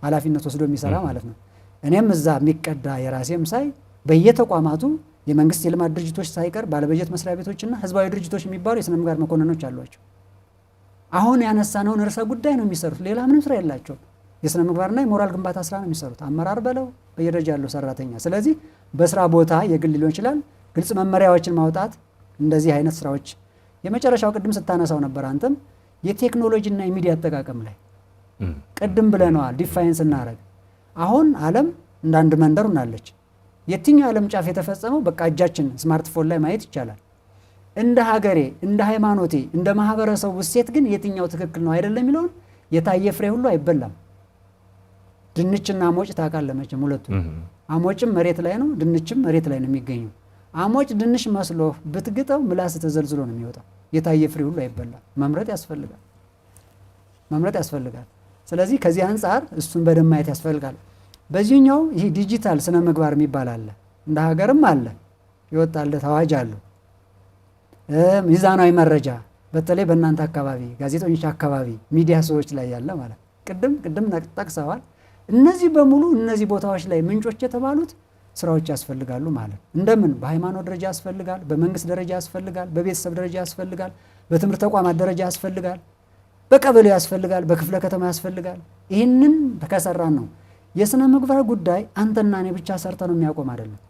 ኃላፊነት ወስዶ የሚሰራ ማለት ነው። እኔም እዛ የሚቀዳ የራሴም ሳይ በየተቋማቱ የመንግስት የልማት ድርጅቶች ሳይቀር ባለበጀት መስሪያ ቤቶችና ህዝባዊ ድርጅቶች የሚባሉ የስነ ምግባር መኮንኖች አሏቸው። አሁን ያነሳነውን ርዕሰ ጉዳይ ነው የሚሰሩት። ሌላ ምንም ስራ የላቸውም። የስነ ምግባርና የሞራል ግንባታ ስራ ነው የሚሰሩት። አመራር በለው በየደረጃ ያለው ሰራተኛ። ስለዚህ በስራ ቦታ የግል ሊሆን ይችላል፣ ግልጽ መመሪያዎችን ማውጣት፣ እንደዚህ አይነት ስራዎች። የመጨረሻው ቅድም ስታነሳው ነበር አንተም የቴክኖሎጂና የሚዲያ አጠቃቀም ላይ ቅድም ብለነዋል። ዲፋይንስ እናረግ። አሁን ዓለም እንዳንድ መንደር ሆናለች። የትኛው ዓለም ጫፍ የተፈጸመው በቃ እጃችን ስማርትፎን ላይ ማየት ይቻላል። እንደ ሀገሬ፣ እንደ ሃይማኖቴ፣ እንደ ማህበረሰቡ እሴት ግን የትኛው ትክክል ነው አይደለም የሚለውን የታየ ፍሬ ሁሉ አይበላም። ድንችና አሞጭ ታውቃለህ መቼም ሁለቱ። አሞጭም መሬት ላይ ነው፣ ድንችም መሬት ላይ ነው የሚገኘው። አሞጭ ድንሽ መስሎ ብትግጠው ምላስ ተዘልዝሎ ነው የሚወጣው። የታየ ፍሬ ሁሉ አይበላም። መምረጥ ያስፈልጋል። ስለዚህ ከዚህ አንጻር እሱን በደንብ ማየት ያስፈልጋል። በዚህኛው ይህ ዲጂታል ስነ ምግባር የሚባል አለ፣ እንደ ሀገርም አለ፣ ይወጣለት አዋጅ አለው። ሚዛናዊ መረጃ በተለይ በእናንተ አካባቢ ጋዜጠኞች አካባቢ ሚዲያ ሰዎች ላይ ያለ ማለት ቅድም ጠቅሰዋል። እነዚህ በሙሉ እነዚህ ቦታዎች ላይ ምንጮች የተባሉት ስራዎች ያስፈልጋሉ ማለት እንደምን በሃይማኖት ደረጃ ያስፈልጋል፣ በመንግስት ደረጃ ያስፈልጋል፣ በቤተሰብ ደረጃ ያስፈልጋል፣ በትምህርት ተቋማት ደረጃ ያስፈልጋል፣ በቀበሌው ያስፈልጋል፣ በክፍለ ከተማ ያስፈልጋል። ይህንን ከሰራን ነው የስነ ምግባር ጉዳይ አንተና እኔ ብቻ ሰርተ ነው የሚያቆም አይደለም።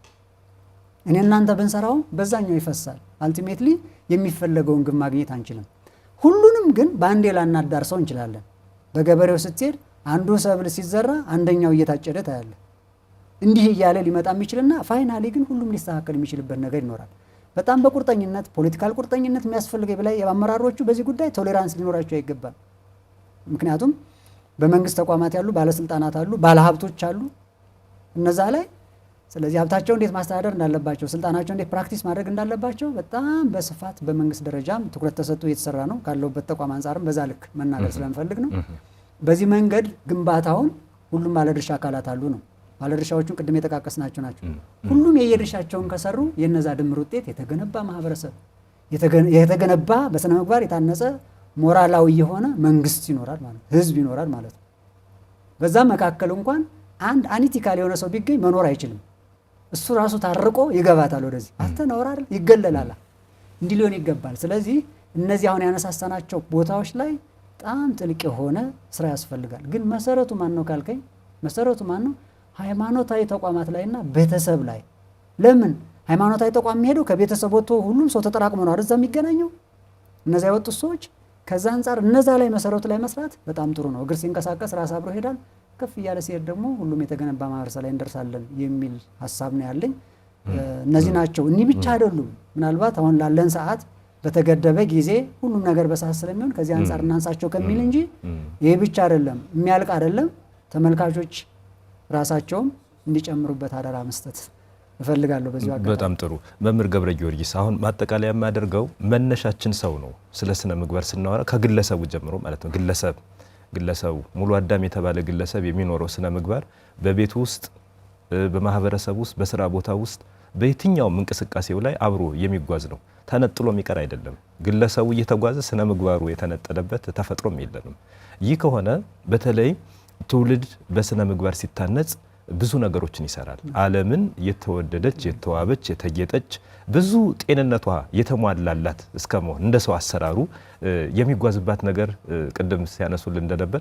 እኔ እናንተ ብንሰራው በዛኛው ይፈሳል። አልቲሜትሊ የሚፈለገውን ግን ማግኘት አንችልም። ሁሉንም ግን በአንዴ ላናዳርሰው እንችላለን። በገበሬው ስትሄድ አንዱ ሰብል ሲዘራ አንደኛው እየታጨደ ታያለ። እንዲህ እያለ ሊመጣ የሚችልና ፋይናሊ ግን ሁሉም ሊስተካከል የሚችልበት ነገር ይኖራል። በጣም በቁርጠኝነት ፖለቲካል ቁርጠኝነት የሚያስፈልገው በላይ የአመራሮቹ በዚህ ጉዳይ ቶሌራንስ ሊኖራቸው ይገባል። ምክንያቱም በመንግስት ተቋማት ያሉ ባለስልጣናት አሉ፣ ባለሀብቶች አሉ እነዛ ላይ። ስለዚህ ሀብታቸው እንዴት ማስተዳደር እንዳለባቸው፣ ስልጣናቸው እንዴት ፕራክቲስ ማድረግ እንዳለባቸው በጣም በስፋት በመንግስት ደረጃም ትኩረት ተሰጥቶ እየተሰራ ነው። ካለውበት ተቋም አንጻርም በዛ ልክ መናገር ስለምፈልግ ነው። በዚህ መንገድ ግንባታውን ሁሉም ባለድርሻ አካላት አሉ ነው። ባለድርሻዎቹን ቅድም የጠቃቀስናቸው ናቸው። ሁሉም የየድርሻቸውን ከሰሩ የነዛ ድምር ውጤት የተገነባ ማህበረሰብ፣ የተገነባ በስነ ምግባር የታነጸ ሞራላዊ የሆነ መንግስት ይኖራል ማለት ህዝብ ይኖራል ማለት ነው። በዛ መካከል እንኳን አንድ አኒቲካል የሆነ ሰው ቢገኝ መኖር አይችልም። እሱ ራሱ ታርቆ ይገባታል ወደዚህ። አንተ ነውር አይደል ይገለላል። እንዲህ ሊሆን ይገባል። ስለዚህ እነዚህ አሁን ያነሳሳናቸው ቦታዎች ላይ በጣም ጥልቅ የሆነ ስራ ያስፈልጋል። ግን መሰረቱ ማን ነው ካልከኝ መሰረቱ ማን ነው? ሃይማኖታዊ ተቋማት ላይና ቤተሰብ ላይ። ለምን ሃይማኖታዊ ተቋም የሚሄደው ከቤተሰብ ወጥቶ ሁሉም ሰው ተጠራቅሞ ነው አይደል የሚገናኘው እነዛ የወጡት ሰዎች። ከዛ አንጻር እነዛ ላይ መሰረቱ ላይ መስራት በጣም ጥሩ ነው። እግር ሲንቀሳቀስ ራስ አብሮ ይሄዳል። ከፍ እያለ ሲሄድ ደግሞ ሁሉም የተገነባ ማህበረሰብ ላይ እንደርሳለን የሚል ሀሳብ ነው ያለኝ። እነዚህ ናቸው። እኒህ ብቻ አይደሉም። ምናልባት አሁን ላለን ሰዓት በተገደበ ጊዜ ሁሉም ነገር በሰዓት ስለሚሆን ከዚህ አንጻር እናንሳቸው ከሚል እንጂ ይሄ ብቻ አይደለም፣ የሚያልቅ አይደለም። ተመልካቾች ራሳቸውም እንዲጨምሩበት አደራ መስጠት እፈልጋለሁ በዚህ አጋጣሚ። በጣም ጥሩ መምህር ገብረ ጊዮርጊስ፣ አሁን ማጠቃለያ የማደርገው መነሻችን ሰው ነው። ስለ ስነ ምግባር ስናወራ ከግለሰቡ ጀምሮ ማለት ነው። ግለሰቡ ሙሉ አዳም የተባለ ግለሰብ የሚኖረው ስነ ምግባር በቤቱ ውስጥ፣ በማህበረሰብ ውስጥ፣ በስራ ቦታ ውስጥ በየትኛውም እንቅስቃሴው ላይ አብሮ የሚጓዝ ነው። ተነጥሎ የሚቀር አይደለም። ግለሰቡ እየተጓዘ ስነ ምግባሩ የተነጠለበት ተፈጥሮም የለንም። ይህ ከሆነ በተለይ ትውልድ በስነ ምግባር ሲታነጽ ብዙ ነገሮችን ይሰራል። ዓለምን የተወደደች የተዋበች የተጌጠች ብዙ ጤንነቷ የተሟላላት እስከመሆን እንደ ሰው አሰራሩ የሚጓዝባት ነገር ቅድም ሲያነሱልን እንደነበር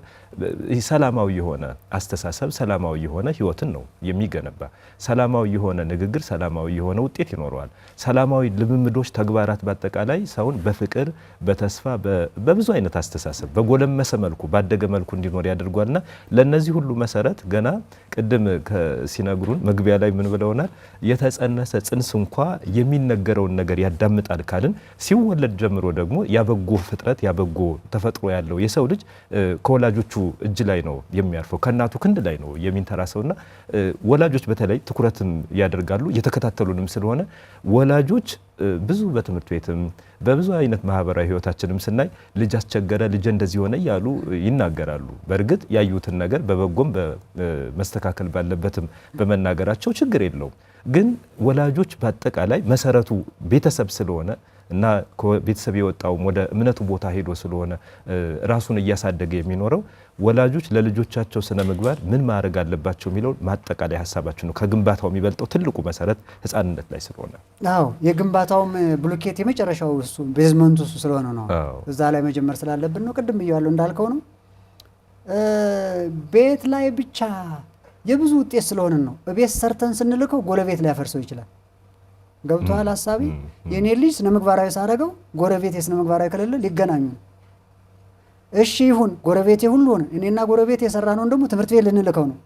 ሰላማዊ የሆነ አስተሳሰብ ሰላማዊ የሆነ ህይወትን ነው የሚገነባ። ሰላማዊ የሆነ ንግግር ሰላማዊ የሆነ ውጤት ይኖረዋል። ሰላማዊ ልምምዶች፣ ተግባራት በአጠቃላይ ሰውን በፍቅር በተስፋ በብዙ አይነት አስተሳሰብ በጎለመሰ መልኩ ባደገ መልኩ እንዲኖር ያደርጓልና ለነዚህ ሁሉ መሰረት ገና ቅድም ሲነግሩን መግቢያ ላይ ምን ብለውናል? የተጸነሰ ጽንስ እንኳ የሚነገረውን ነገር ያዳምጣል ካልን ሲወለድ ጀምሮ ደግሞ ያበጎ ፍጥረት ያበጎ ተፈጥሮ ያለው የሰው ልጅ ከወላጆቹ እጅ ላይ ነው የሚያርፈው፣ ከእናቱ ክንድ ላይ ነው የሚንተራሰውና ወላጆች በተለይ ትኩረትም ያደርጋሉ እየተከታተሉንም ስለሆነ ወላጆች ብዙ በትምህርት ቤትም በብዙ አይነት ማህበራዊ ህይወታችንም ስናይ ልጅ አስቸገረ፣ ልጅ እንደዚህ ሆነ እያሉ ይናገራሉ። በእርግጥ ያዩትን ነገር በበጎም በመስተካከል ባለበትም በመናገራቸው ችግር የለውም። ግን ወላጆች በአጠቃላይ መሰረቱ ቤተሰብ ስለሆነ እና ቤተሰብ የወጣውም ወደ እምነቱ ቦታ ሄዶ ስለሆነ ራሱን እያሳደገ የሚኖረው ወላጆች ለልጆቻቸው ስነ ምግባር ምን ማድረግ አለባቸው የሚለው ማጠቃላይ ሀሳባችን ነው። ከግንባታው የሚበልጠው ትልቁ መሰረት ህፃንነት ላይ ስለሆነ አዎ የግንባታውም ብሎኬት የመጨረሻው እሱ ቤዝመንቱ እሱ ስለሆነ ነው። እዛ ላይ መጀመር ስላለብን ነው። ቅድም ብያለሁ እንዳልከው ነው። ቤት ላይ ብቻ የብዙ ውጤት ስለሆነ ነው። ቤት ሰርተን ስንልከው ጎረቤት ላይ ያፈርሰው ይችላል። ገብቷል ሀሳቢ? የኔ ልጅ ስነ ምግባራዊ ሳደረገው ጎረቤቴ ስነ ምግባራዊ ከሌለ ሊገናኙ እሺ ይሁን ጎረቤቴ ሁሉ ሆነ እኔና ጎረቤቴ የሰራነውን ደግሞ ትምህርት ቤት ልንልከው ነው።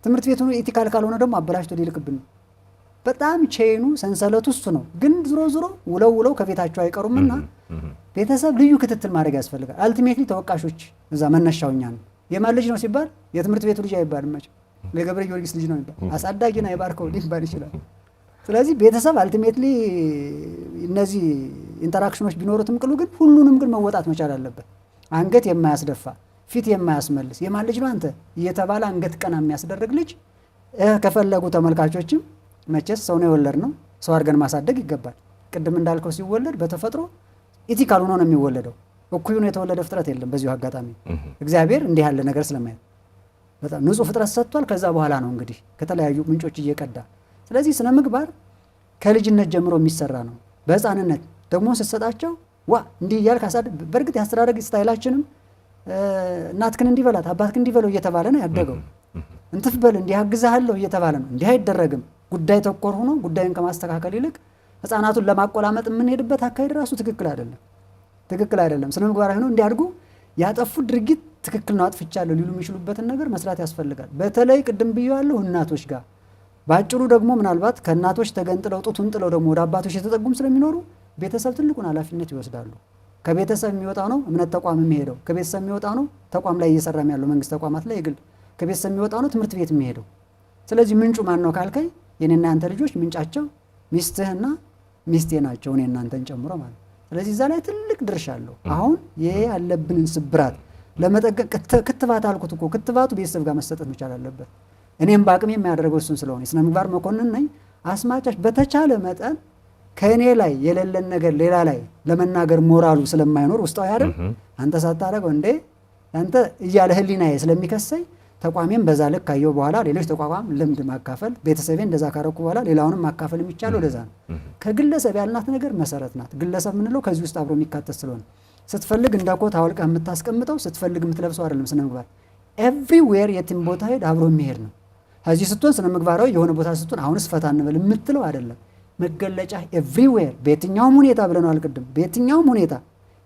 ትምህርት ቤቱ ኢቲካል ካልሆነ ደግሞ አበላሽቶ ሊልክብን ነው። በጣም ቼኑ ሰንሰለቱ እሱ ነው። ግን ዝሮ ውለው ከቤታቸው አይቀሩምና ቤተሰብ ልዩ ክትትል ማድረግ ያስፈልጋል። አልቲሜትሊ ተወቃሾች እዛ መነሻውኛ ነው። የማን ልጅ ነው ሲባል የትምህርት ቤቱ ልጅ አይባልም። መቼም የገብረ ጊዮርጊስ ልጅ ነው ይባል፣ አሳዳጊና የባርከው ሊባል ይችላል። ስለዚህ ቤተሰብ አልቲሜትሊ እነዚህ ኢንተራክሽኖች ቢኖሩትም ቅሉ ግን ሁሉንም ግን መወጣት መቻል አለበት። አንገት የማያስደፋ ፊት የማያስመልስ የማን ልጅ ነው አንተ እየተባለ አንገት ቀና የሚያስደርግ ልጅ ከፈለጉ ተመልካቾችም መቼስ ሰው ነው የወለድ ነው ሰው አድርገን ማሳደግ ይገባል። ቅድም እንዳልከው ሲወለድ በተፈጥሮ ኢቲካል ሆኖ ነው የሚወለደው። እኩይ ነው የተወለደ ፍጥረት የለም። በዚሁ አጋጣሚ እግዚአብሔር እንዲህ ያለ ነገር ስለማየት በጣም ንጹህ ፍጥረት ሰጥቷል። ከዛ በኋላ ነው እንግዲህ ከተለያዩ ምንጮች እየቀዳ። ስለዚህ ስነ ምግባር ከልጅነት ጀምሮ የሚሰራ ነው። በህፃንነት ደግሞ ስትሰጣቸው ዋ እንዲህ እያልክ አሳድግ። በእርግጥ ያስተዳደግ ስታይላችንም እናትክን እንዲበላት አባትክን እንዲበለው እየተባለ ነው ያደገው። እንትፍ በል እንዲህ አግዛለሁ እየተባለ ነው። እንዲህ አይደረግም። ጉዳይ ተኮር ሆኖ ጉዳዩን ከማስተካከል ይልቅ ህፃናቱን ለማቆላመጥ የምንሄድበት አካሄድ ራሱ ትክክል አይደለም። ስነ ምግባራዊ ሆኖ እንዲያድጉ ያጠፉት ድርጊት ትክክል ነው አጥፍቻለሁ ሊሉ የሚችሉበትን ነገር መስራት ያስፈልጋል። በተለይ ቅድም ብያለሁ እናቶች ጋር ባጭሩ ደግሞ ምናልባት ከእናቶች ተገንጥለው ጡቱን ጥለው ደግሞ ወደ አባቶች የተጠጉም ስለሚኖሩ ቤተሰብ ትልቁን ኃላፊነት ይወስዳሉ። ከቤተሰብ የሚወጣው ነው እምነት ተቋም የሚሄደው፣ ከቤተሰብ የሚወጣው ነው ተቋም ላይ እየሰራም ያለው መንግስት ተቋማት ላይ የግል፣ ከቤተሰብ የሚወጣው ነው ትምህርት ቤት የሚሄደው። ስለዚህ ምንጩ ማን ነው ካልከኝ የኔና ያንተ ልጆች ምንጫቸው ሚስትህና ሚስቴ ናቸው፣ እኔ እናንተን ጨምሮ ማለት። ስለዚህ እዛ ላይ ትልቅ ድርሻ አለው። አሁን ይሄ ያለብንን ስብራት ለመጠገን ክትባት አልኩት እኮ ክትባቱ ቤተሰብ ጋር መሰጠት መቻል አለበት። እኔም በአቅሜ የሚያደርገው እሱን ስለሆነ የስነ ምግባር መኮንን ነኝ። አስማጫች በተቻለ መጠን ከእኔ ላይ የሌለን ነገር ሌላ ላይ ለመናገር ሞራሉ ስለማይኖር ውስጣዊ አይደል አንተ ሳታረገው እንዴ አንተ እያለ ህሊናዬ ስለሚከሰኝ ተቋሜም በዛ ልክ ካየው በኋላ ሌሎች ተቋቋም ልምድ ማካፈል፣ ቤተሰቤ እንደዛ ካረኩ በኋላ ሌላውንም ማካፈል የሚቻለው ለዛ ነው። ከግለሰብ ያልናት ነገር መሰረት ናት። ግለሰብ ምንለው ከዚህ ውስጥ አብሮ የሚካተት ስለሆነ ስትፈልግ እንደ ኮት አውልቀህ የምታስቀምጠው ስትፈልግ የምትለብሰው አይደለም። ስነ ምግባር ኤቭሪዌር የትም ቦታ ሄድ አብሮ የሚሄድ ነው። ከዚህ ስትሆን ስነ ምግባራዊ የሆነ ቦታ ስትሆን አሁንስ ፈታ እንበል የምትለው አይደለም። መገለጫ ኤቭሪዌር በየትኛውም ሁኔታ ብለናል ቅድም። በየትኛውም ሁኔታ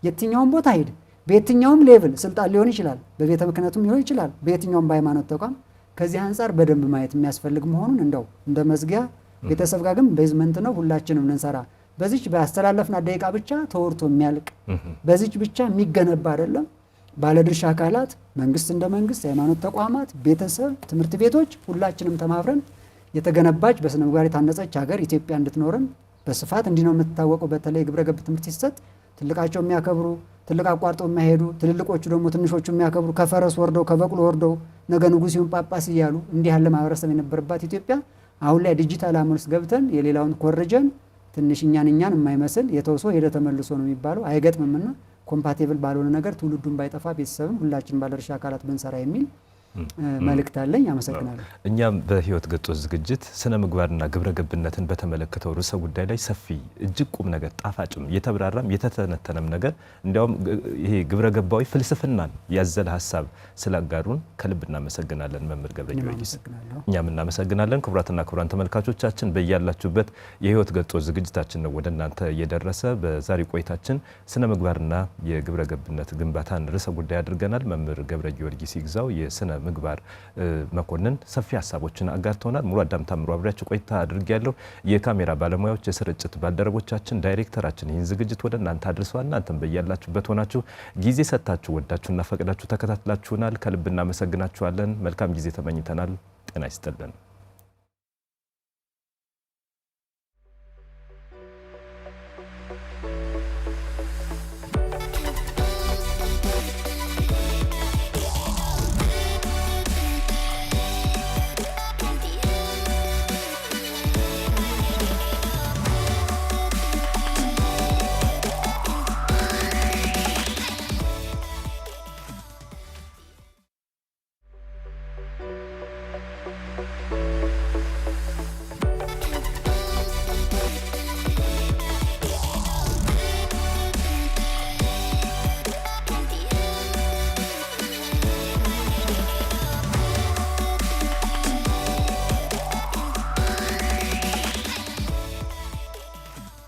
የትኛውም ቦታ ሄድ በየትኛውም ሌቭል ስልጣን ሊሆን ይችላል፣ በቤተ ክህነቱም ሊሆን ይችላል፣ በየትኛውም በሃይማኖት ተቋም ከዚህ አንጻር በደንብ ማየት የሚያስፈልግ መሆኑን እንደው እንደ መዝጊያ ቤተሰብ ጋር ግን ቤዝመንት ነው ሁላችንም እንሰራ። በዚች ባስተላለፍና ደቂቃ ብቻ ተወርቶ የሚያልቅ በዚች ብቻ የሚገነባ አይደለም። ባለድርሻ አካላት መንግስት እንደ መንግስት፣ ሃይማኖት ተቋማት፣ ቤተሰብ፣ ትምህርት ቤቶች ሁላችንም ተማምረን የተገነባች በስነ ምግባር የታነጸች ሀገር ኢትዮጵያ እንድትኖርን በስፋት እንዲህ ነው የምትታወቀው። በተለይ ግብረ ገብ ትምህርት ሲሰጥ ትልቃቸው የሚያከብሩ ትልቅ አቋርጠው የማይሄዱ ትልልቆቹ ደግሞ ትንሾቹ የሚያከብሩ ከፈረስ ወርደው ከበቅሎ ወርደው ነገ ንጉሥ ይሁን ጳጳስ እያሉ እንዲህ ያለ ማህበረሰብ የነበረባት ኢትዮጵያ አሁን ላይ ዲጂታል አመል ውስጥ ገብተን የሌላውን ኮርጀን ትንሽ እኛን የማይመስል የተውሶ ሄደ ተመልሶ ነው የሚባለው አይገጥምምና ኮምፓቲብል ባልሆነ ነገር ትውልዱን ባይጠፋ ቤተሰብም ሁላችን ባለድርሻ አካላት ብንሰራ የሚል መልእክት አለኝ። አመሰግናለሁ። እኛም በህይወት ገጾች ዝግጅት ስነ ምግባርና ግብረ ገብነትን በተመለከተው ርዕሰ ጉዳይ ላይ ሰፊ እጅግ ቁም ነገር ጣፋጭም የተብራራም የተተነተነም ነገር እንዲያውም ይሄ ግብረ ገባዊ ፍልስፍናን ያዘለ ሀሳብ ስላጋሩን ከልብ እናመሰግናለን መምህር ገብረ ጊዮርጊስ። እኛም እናመሰግናለን። ክቡራትና ክቡራን ተመልካቾቻችን በያላችሁበት የህይወት ገጾች ዝግጅታችን ነው ወደ እናንተ እየደረሰ። በዛሬ ቆይታችን ስነ ምግባርና የግብረ ገብነት ግንባታን ርዕሰ ጉዳይ አድርገናል። መምህር ገብረ ጊዮርጊስ ይግዛው የስነ ምግባር መኮንን ሰፊ ሀሳቦችን አጋርተውናል። ሙሉ አዳም ታምሩ አብሬያችሁ ቆይታ አድርጌያለሁ። የካሜራ ባለሙያዎች፣ የስርጭት ባልደረቦቻችን፣ ዳይሬክተራችን ይህን ዝግጅት ወደ እናንተ አድርሰዋል። እናንተም በያላችሁበት ሆናችሁ ጊዜ ሰጥታችሁ ወዳችሁና ፈቅዳችሁ ተከታትላችሁናል። ከልብ እናመሰግናችኋለን። መልካም ጊዜ ተመኝተናል። ጤና ይስጥልን።